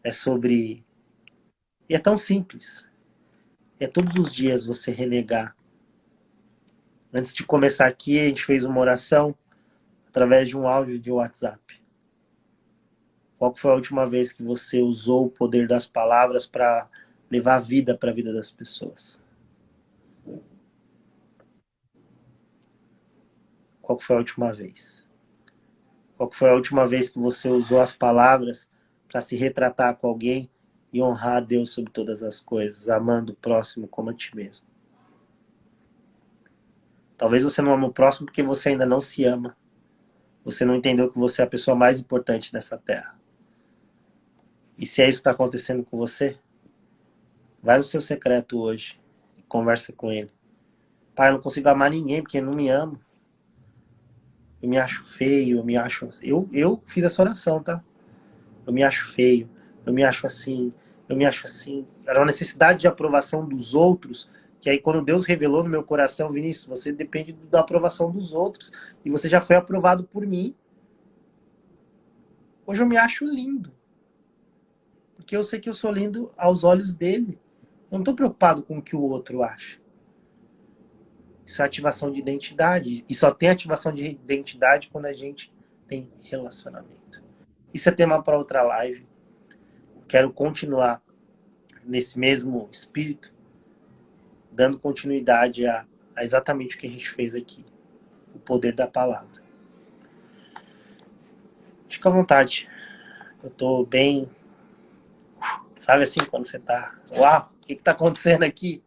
É sobre... E é tão simples. É todos os dias você renegar. Antes de começar aqui, a gente fez uma oração através de um áudio de WhatsApp. Qual foi a última vez que você usou o poder das palavras para levar vida para a vida das pessoas? Qual foi a última vez? Qual foi a última vez que você usou as palavras para se retratar com alguém e honrar a Deus sobre todas as coisas, amando o próximo como a ti mesmo? Talvez você não ama o próximo porque você ainda não se ama. Você não entendeu que você é a pessoa mais importante nessa terra. E se é isso que está acontecendo com você, vai no seu secreto hoje e conversa com ele. Pai, eu não consigo amar ninguém porque eu não me amo. Eu me acho feio, eu me acho... Eu fiz essa oração, tá? Eu me acho feio, eu me acho assim, eu me acho assim. Era uma necessidade de aprovação dos outros, que aí quando Deus revelou no meu coração, Vinícius, você depende da aprovação dos outros, e você já foi aprovado por mim. Hoje eu me acho lindo, porque eu sei que eu sou lindo aos olhos dele. Eu não estou preocupado com o que o outro acha. Isso é ativação de identidade. E só tem ativação de identidade quando a gente tem relacionamento. Isso é tema para outra live. Quero continuar nesse mesmo espírito, dando continuidade a exatamente o que a gente fez aqui. O poder da palavra. Fica à vontade. Eu tô bem. Sabe assim, quando você tá. Uau, o que tá acontecendo aqui?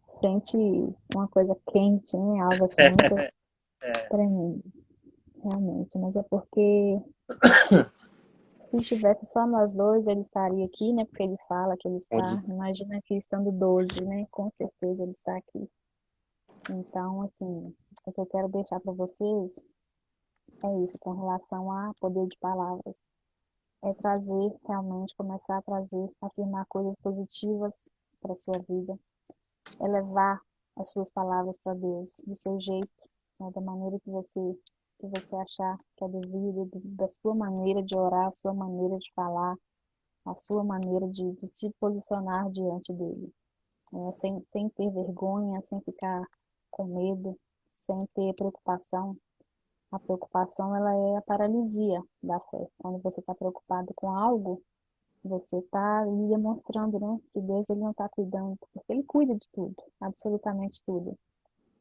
Sente uma coisa quente, né? Algo assim muito tremendo, realmente. Mas é porque se estivesse só nós dois, ele estaria aqui, né? Porque ele fala que ele está. Imagina aqui estando 12, né? Com certeza ele está aqui. Então, assim, o que eu quero deixar para vocês é isso, com relação a poder de palavras. É trazer, realmente, começar a trazer, afirmar coisas positivas para a sua vida. É levar as suas palavras para Deus, do seu jeito, né, da maneira que você achar que é devido, da sua maneira de orar, a sua maneira de falar, a sua maneira de se posicionar diante dele. Sem ter vergonha, sem ficar com medo, sem ter preocupação. A preocupação, ela é a paralisia da fé. Quando você está preocupado com algo, você está ali demonstrando, né, que Deus ele não está cuidando, porque Ele cuida de tudo, absolutamente tudo.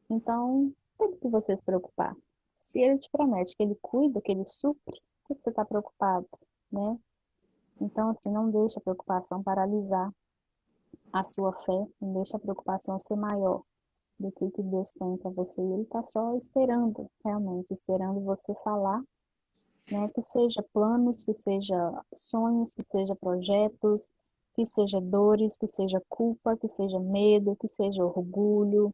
Então, tem que você se preocupar. Se Ele te promete que Ele cuida, que Ele supre, por que você está preocupado, né? Então, assim, não deixa a preocupação paralisar a sua fé, não deixa a preocupação ser maior do que o que Deus tem para você. E Ele está só esperando, realmente, esperando você falar, né? Que seja planos, que seja sonhos, que seja projetos, que seja dores, que seja culpa, que seja medo, que seja orgulho,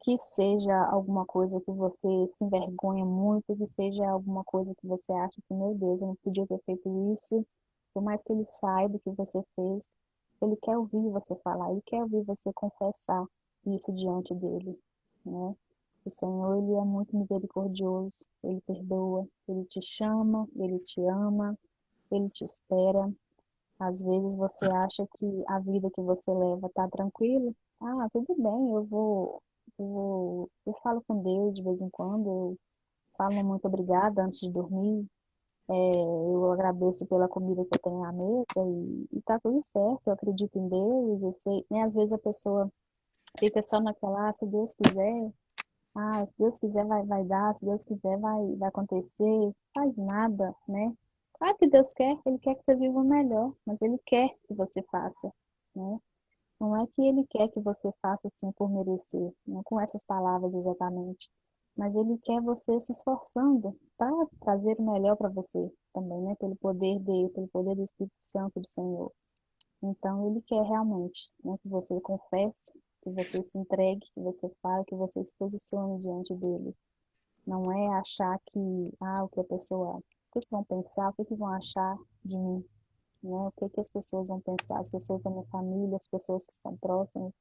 que seja alguma coisa que você se envergonha muito, que seja alguma coisa que você acha que, meu Deus, eu não podia ter feito isso, por mais que ele saiba o que você fez, ele quer ouvir você falar, ele quer ouvir você confessar isso diante dele, né? O Senhor, ele é muito misericordioso, ele perdoa, ele te chama, ele te ama, ele te espera. Às vezes você acha que a vida que você leva tá tranquila. Ah, tudo bem, eu falo com Deus de vez em quando, eu falo muito obrigada antes de dormir, eu agradeço pela comida que eu tenho na mesa e tá tudo certo, eu acredito em Deus, eu sei, né? Às vezes a pessoa fica só naquela, se Deus quiser, se Deus quiser vai dar, se Deus quiser vai acontecer, faz nada, né? Claro que Deus quer, Ele quer que você viva o melhor, mas Ele quer que você faça, né? Não é que Ele quer que você faça assim por merecer, não com essas palavras exatamente, mas Ele quer você se esforçando para trazer o melhor para você também, né? Pelo poder dele, pelo poder do Espírito Santo do Senhor. Então, ele quer realmente, né, que você confesse, que você se entregue, que você fale, que você se posicione diante dele. Não é achar que, o que a pessoa, o que que vão pensar, o que que vão achar de mim, né? O que que as pessoas vão pensar, as pessoas da minha família, as pessoas que estão próximas.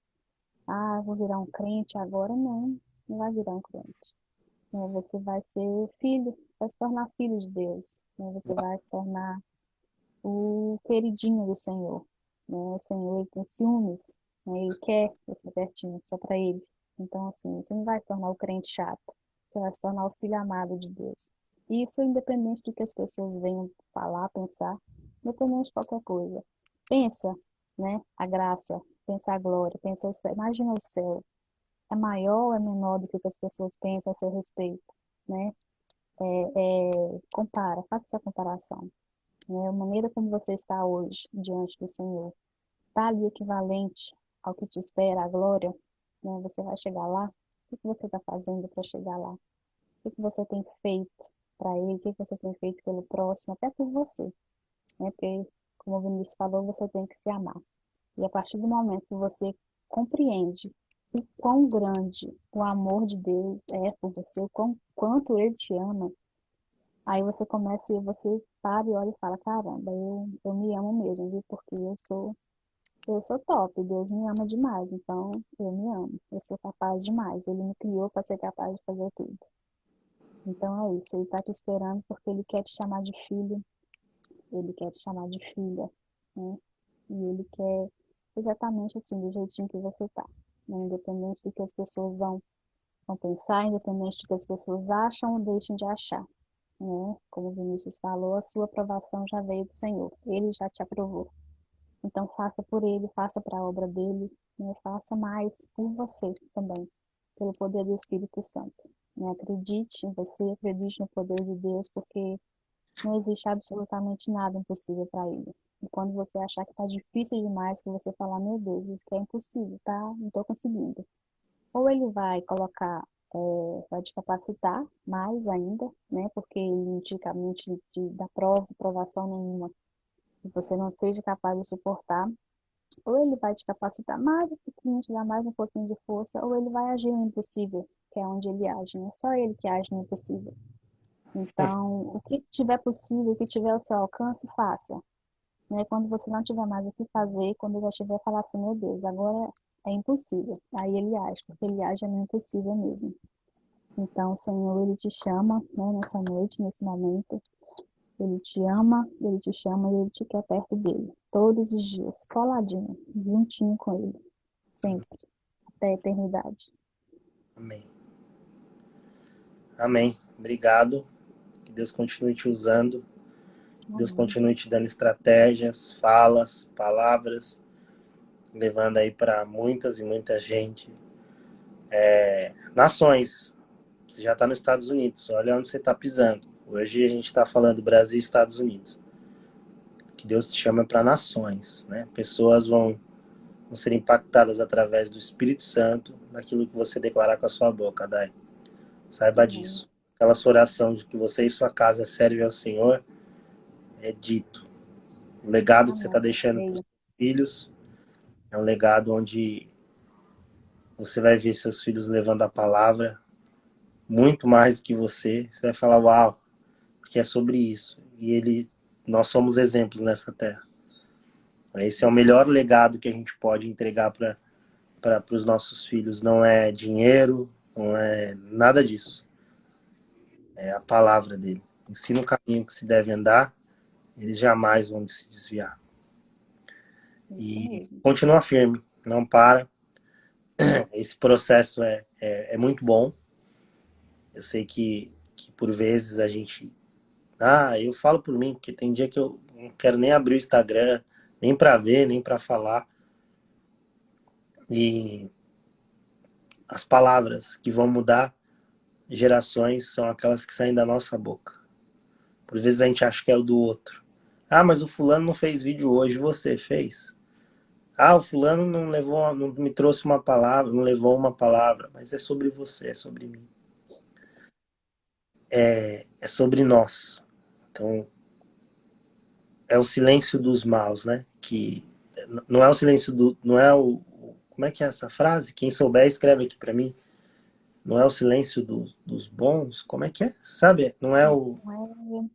Ah, eu vou virar um crente agora? Não, não vai virar um crente. Né? Você vai ser filho, vai se tornar filho de Deus. Né? Você vai se tornar o queridinho do Senhor, né? O Senhor ele tem ciúmes, né? Ele quer você pertinho, só para ele. Então, assim, você não vai se tornar o crente chato, você vai se tornar o filho amado de Deus. Isso independente do que as pessoas venham falar, pensar, independente de qualquer coisa. Pensa, né? A graça, pensa a glória, pensa o céu. Imagina o céu. É maior ou é menor do que as pessoas pensam a seu respeito, né? Compara, faça essa comparação, né? A maneira como você está hoje diante do Senhor está ali equivalente ao que te espera, a glória, né? Você vai chegar lá. O que você está fazendo para chegar lá? O que você tem feito para Ele? O que você tem feito pelo próximo, até por você, né? Porque, como o Vinícius falou, você tem que se amar. E a partir do momento que você compreende o quão grande o amor de Deus é por você, quanto Ele te ama, aí você para e olha e fala, caramba, eu me amo mesmo, viu? Porque eu sou top, Deus me ama demais, então eu me amo, eu sou capaz demais, Ele me criou para ser capaz de fazer tudo. Então é isso, ele está te esperando porque ele quer te chamar de filho, ele quer te chamar de filha, né? E ele quer exatamente assim, do jeitinho que você tá, né? Independente do que as pessoas vão pensar, independente do que as pessoas acham ou deixem de achar, né? Como o Vinícius falou, a sua aprovação já veio do Senhor, ele já te aprovou. Então faça por ele, faça para a obra dele, né? Faça mais por você também, pelo poder do Espírito Santo. Né? Acredite em você, acredite no poder de Deus, porque não existe absolutamente nada impossível para ele. E quando você achar que está difícil demais, que você falar, meu Deus, isso que é impossível, tá? Não estou conseguindo. Ou ele vai colocar, vai te capacitar mais ainda, né? Porque ele não te dá prova, provação nenhuma, que você não seja capaz de suportar. Ou ele vai te capacitar mais um pouquinho, te dar mais um pouquinho de força, ou ele vai agir no impossível, que é onde ele age, né? Só ele que age no impossível. Então, o que tiver possível, o que tiver ao seu alcance, faça. Né? Quando você não tiver mais o que fazer, quando ele já tiver falar assim, meu Deus, agora é impossível. Aí ele age, porque ele age no impossível mesmo. Então, o Senhor, ele te chama, né, nessa noite, nesse momento. Ele te ama, ele te chama e ele te quer perto dele. Todos os dias, coladinho, juntinho com ele. Sempre, até a eternidade. Amém. Amém. Obrigado. Que Deus continue te usando. Que Deus Amém. continue te dando estratégias, falas, palavras, levando aí para muitas e muita gente. Nações. Você já está nos Estados Unidos. Olha onde você está pisando. Hoje a gente está falando Brasil e Estados Unidos. Que Deus te chama para nações, né? Pessoas vão ser impactadas através do Espírito Santo naquilo que você declarar com a sua boca, Dai. Saiba Amém. disso. Aquela sua oração de que você e sua casa servem ao Senhor é dito. O legado que você está Amém. deixando para os Creio. seus filhos é um legado onde você vai ver seus filhos levando a palavra muito mais do que você. Você vai falar, uau, porque é sobre isso. E nós somos exemplos nessa terra. Esse é o melhor legado que a gente pode entregar para os nossos filhos. Não é dinheiro, não é nada disso. É a palavra dele. Ensina o caminho que se deve andar, eles jamais vão se desviar. Isso E mesmo. continua firme, não para. Esse processo é muito bom. Eu sei que por vezes a gente. Ah, eu falo por mim, porque tem dia que eu não quero nem abrir o Instagram, nem para ver, nem para falar. E as palavras que vão mudar gerações são aquelas que saem da nossa boca. Por vezes a gente acha que é o do outro. Ah, mas o fulano não fez vídeo hoje, você fez. Ah, o fulano não levou, não me trouxe uma palavra, não levou uma palavra, mas é sobre você, é sobre mim. É sobre nós. Então, é o silêncio dos maus, né? Que não é o silêncio do, não é como é que é essa frase? Quem souber escreve aqui para mim. Não é o silêncio dos bons, como é que é? Sabe? Não é o, Não é,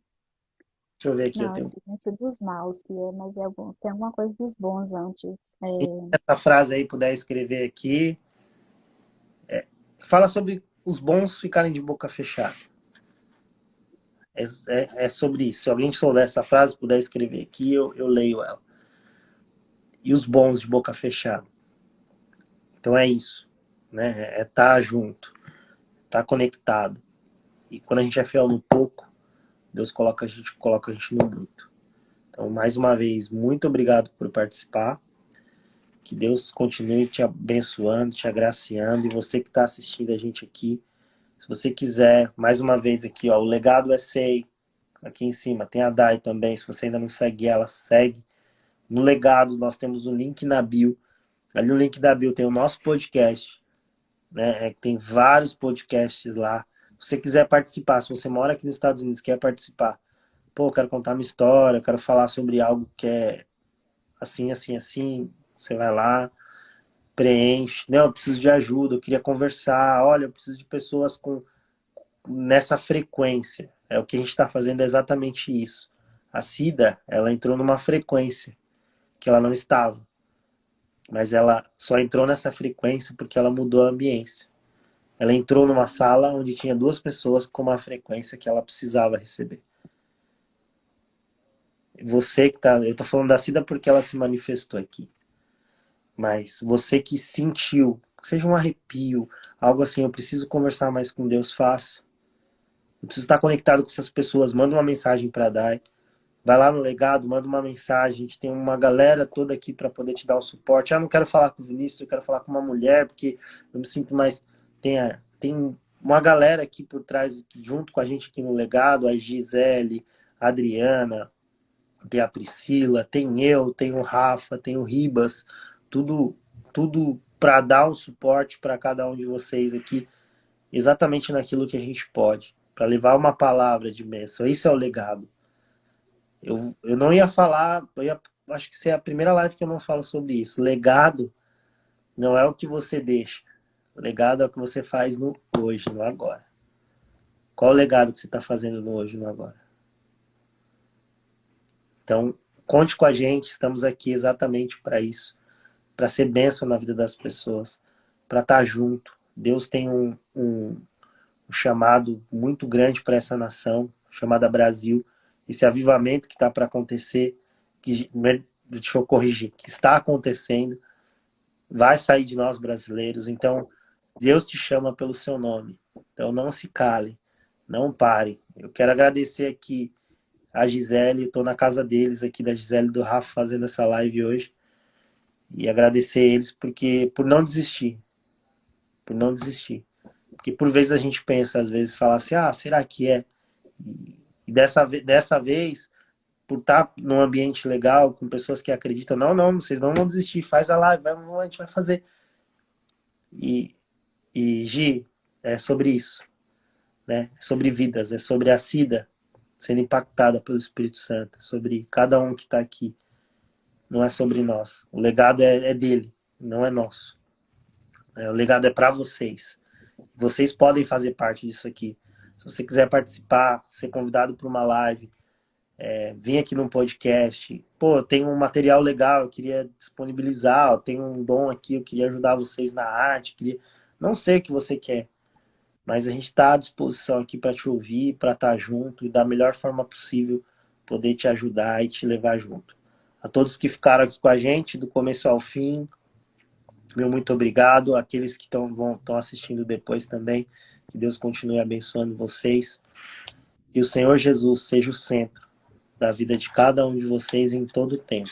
deixa eu ver aqui, eu não, é o tenho silêncio dos maus, que é, mas tem alguma coisa dos bons antes. É, essa frase aí puder escrever aqui. Fala sobre os bons ficarem de boca fechada. É sobre isso. Se alguém souber essa frase, puder escrever aqui, eu leio ela. E os bons de boca fechada. Então é isso, né? É estar junto, estar conectado. E quando a gente é fiel no pouco, Deus coloca a gente no muito. Então, mais uma vez, muito obrigado por participar. Que Deus continue te abençoando, te agraciando. E você que está assistindo a gente aqui, se você quiser, mais uma vez aqui, ó, o Legado SEI, aqui em cima, tem a Dai também. Se você ainda não segue ela, segue. No Legado, nós temos um link na bio. Ali no link da bio tem o nosso podcast, né? Tem vários podcasts lá. Se você quiser participar, se você mora aqui nos Estados Unidos e quer participar, pô, eu quero contar minha história, eu quero falar sobre algo que é assim, assim, assim, você vai lá, preenche. Não, eu preciso de ajuda, eu queria conversar. Olha, eu preciso de pessoas com nessa frequência. É o que a gente está fazendo é exatamente isso. A Cida, ela entrou numa frequência que ela não estava, mas ela só entrou nessa frequência porque ela mudou a ambiência. Ela entrou numa sala onde tinha 2 pessoas com uma frequência que ela precisava receber. Você que tá... Eu tô falando da Cida porque ela se manifestou aqui. Mas você que sentiu, seja um arrepio, algo assim, eu preciso conversar mais com Deus, faça. Eu preciso estar conectado com essas pessoas, manda uma mensagem para a Dai. Vai lá no Legado, manda uma mensagem. A gente tem uma galera toda aqui para poder te dar um suporte. Ah, não quero falar com o Vinícius, eu quero falar com uma mulher, porque eu me sinto mais... Tem uma galera aqui por trás, junto com a gente aqui no Legado, a Gisele, a Adriana, tem a Priscila, tem eu, tem o Rafa, tem o Ribas, tudo, tudo para dar um suporte para cada um de vocês aqui, exatamente naquilo que a gente pode, para levar uma palavra de bênção. Esse é o legado. Eu não ia falar, acho que essa é a primeira live que eu não falo sobre isso. Legado não é o que você deixa. Legado é o que você faz no hoje, no agora. Qual o legado que você está fazendo no hoje, no agora? Então, conte com a gente, estamos aqui exatamente para isso, para ser bênção na vida das pessoas, para estar junto. Deus tem um chamado muito grande para essa nação, chamada Brasil. Esse avivamento que está para acontecer, deixa eu corrigir, que está acontecendo, vai sair de nós brasileiros. Então, Deus te chama pelo seu nome. Então, não se cale, não pare. Eu quero agradecer aqui a Gisele, estou na casa deles aqui, da Gisele e do Rafa, fazendo essa live hoje. E agradecer eles por não desistir. Por não desistir. Porque por vezes a gente pensa, às vezes, fala assim, ah, será que é? E dessa vez, por estar num ambiente legal, com pessoas que acreditam, não, vocês não vão desistir, faz a live, a gente vai fazer. E, Gi, é sobre isso, né? É sobre vidas, é sobre a Cida sendo impactada pelo Espírito Santo, é sobre cada um que está aqui. Não é sobre nós. O legado é dele, não é nosso. O legado é para vocês. Vocês podem fazer parte disso aqui. Se você quiser participar, ser convidado para uma live, vir aqui num podcast, pô, eu tenho um material legal, eu queria disponibilizar, eu tenho um dom aqui, eu queria ajudar vocês na arte, queria... Não sei o que você quer, mas a gente está à disposição aqui para te ouvir, para estar junto e da melhor forma possível poder te ajudar e te levar junto. A todos que ficaram aqui com a gente, do começo ao fim, meu muito obrigado. Aqueles que estão assistindo depois também, que Deus continue abençoando vocês. E o Senhor Jesus seja o centro da vida de cada um de vocês em todo o tempo.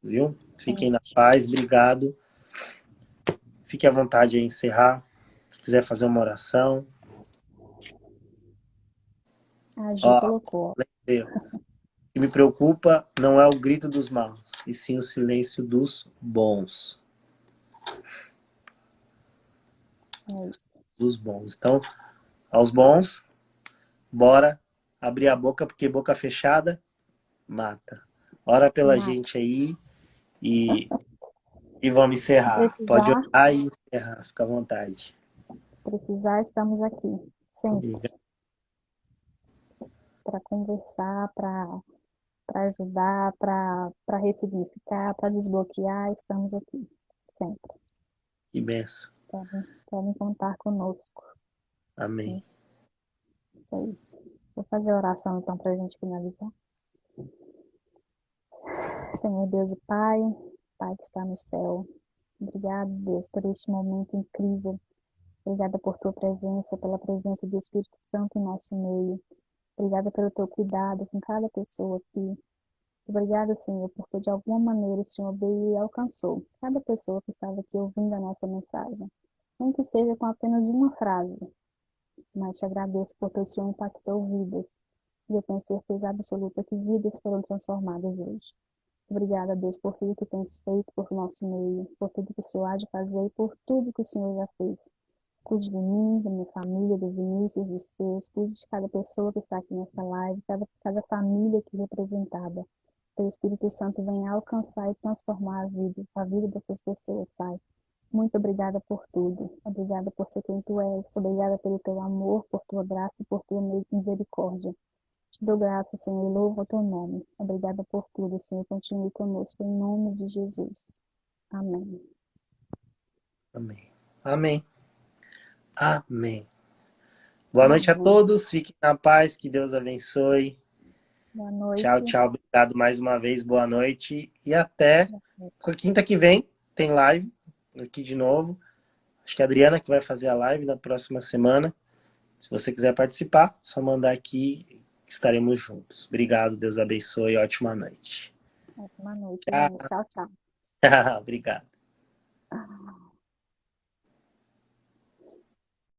Viu? Fiquem na paz, obrigado. Fique à vontade aí encerrar. Se quiser fazer uma oração. A Gi Ó, colocou. lembrei. O que me preocupa não é o grito dos maus, e sim o silêncio dos bons. É isso. Dos bons. Então, aos bons, bora abrir a boca, porque boca fechada mata. Ora pela Mas, gente aí e, e vamos se encerrar. Pode precisar, orar e encerrar, fica à vontade. se precisar, estamos aqui. Sempre. Obrigado. Para conversar, para ajudar, para ressignificar, para desbloquear, estamos aqui. Sempre. Que benção. Podem contar conosco. Amém. Isso aí. Vou fazer a oração então para a gente finalizar. Senhor Deus e Pai, Pai que está no céu, obrigado, Deus, por este momento incrível. Obrigada por tua presença, pela presença do Espírito Santo em nosso meio. Obrigada pelo teu cuidado com cada pessoa aqui. Obrigada, Senhor, porque de alguma maneira o Senhor veio e alcançou cada pessoa que estava aqui ouvindo a nossa mensagem. Nem que seja com apenas uma frase, mas te agradeço porque o Senhor impactou vidas. E eu tenho certeza absoluta que vidas foram transformadas hoje. Obrigada, Deus, por tudo que tens feito por nosso meio, por tudo que o Senhor há de fazer e por tudo que o Senhor já fez. Cuide de mim, da minha família, do Vinícius, dos seus. Cuide de cada pessoa que está aqui nessa live, cada família aqui representada. Que o Espírito Santo venha alcançar e transformar a vida dessas pessoas, Pai. Muito obrigada por tudo. Obrigada por ser quem tu és. Obrigada pelo teu amor, por tua graça e por tua misericórdia. Te dou graça, Senhor, e louvo o teu nome. Obrigada por tudo, Senhor. Continue conosco em nome de Jesus. Amém. Amém. Amém. Amém. Boa noite a Amém. todos, fiquem na paz, que Deus abençoe. Boa Tchau, noite. tchau, obrigado mais uma vez, boa noite e até quinta que vem tem live aqui de novo. Acho que é a Adriana que vai fazer a live na próxima semana. Se você quiser participar, só mandar aqui, estaremos juntos. Obrigado, Deus abençoe, ótima noite. Ótima noite, Tchau, gente. Tchau, tchau. obrigado.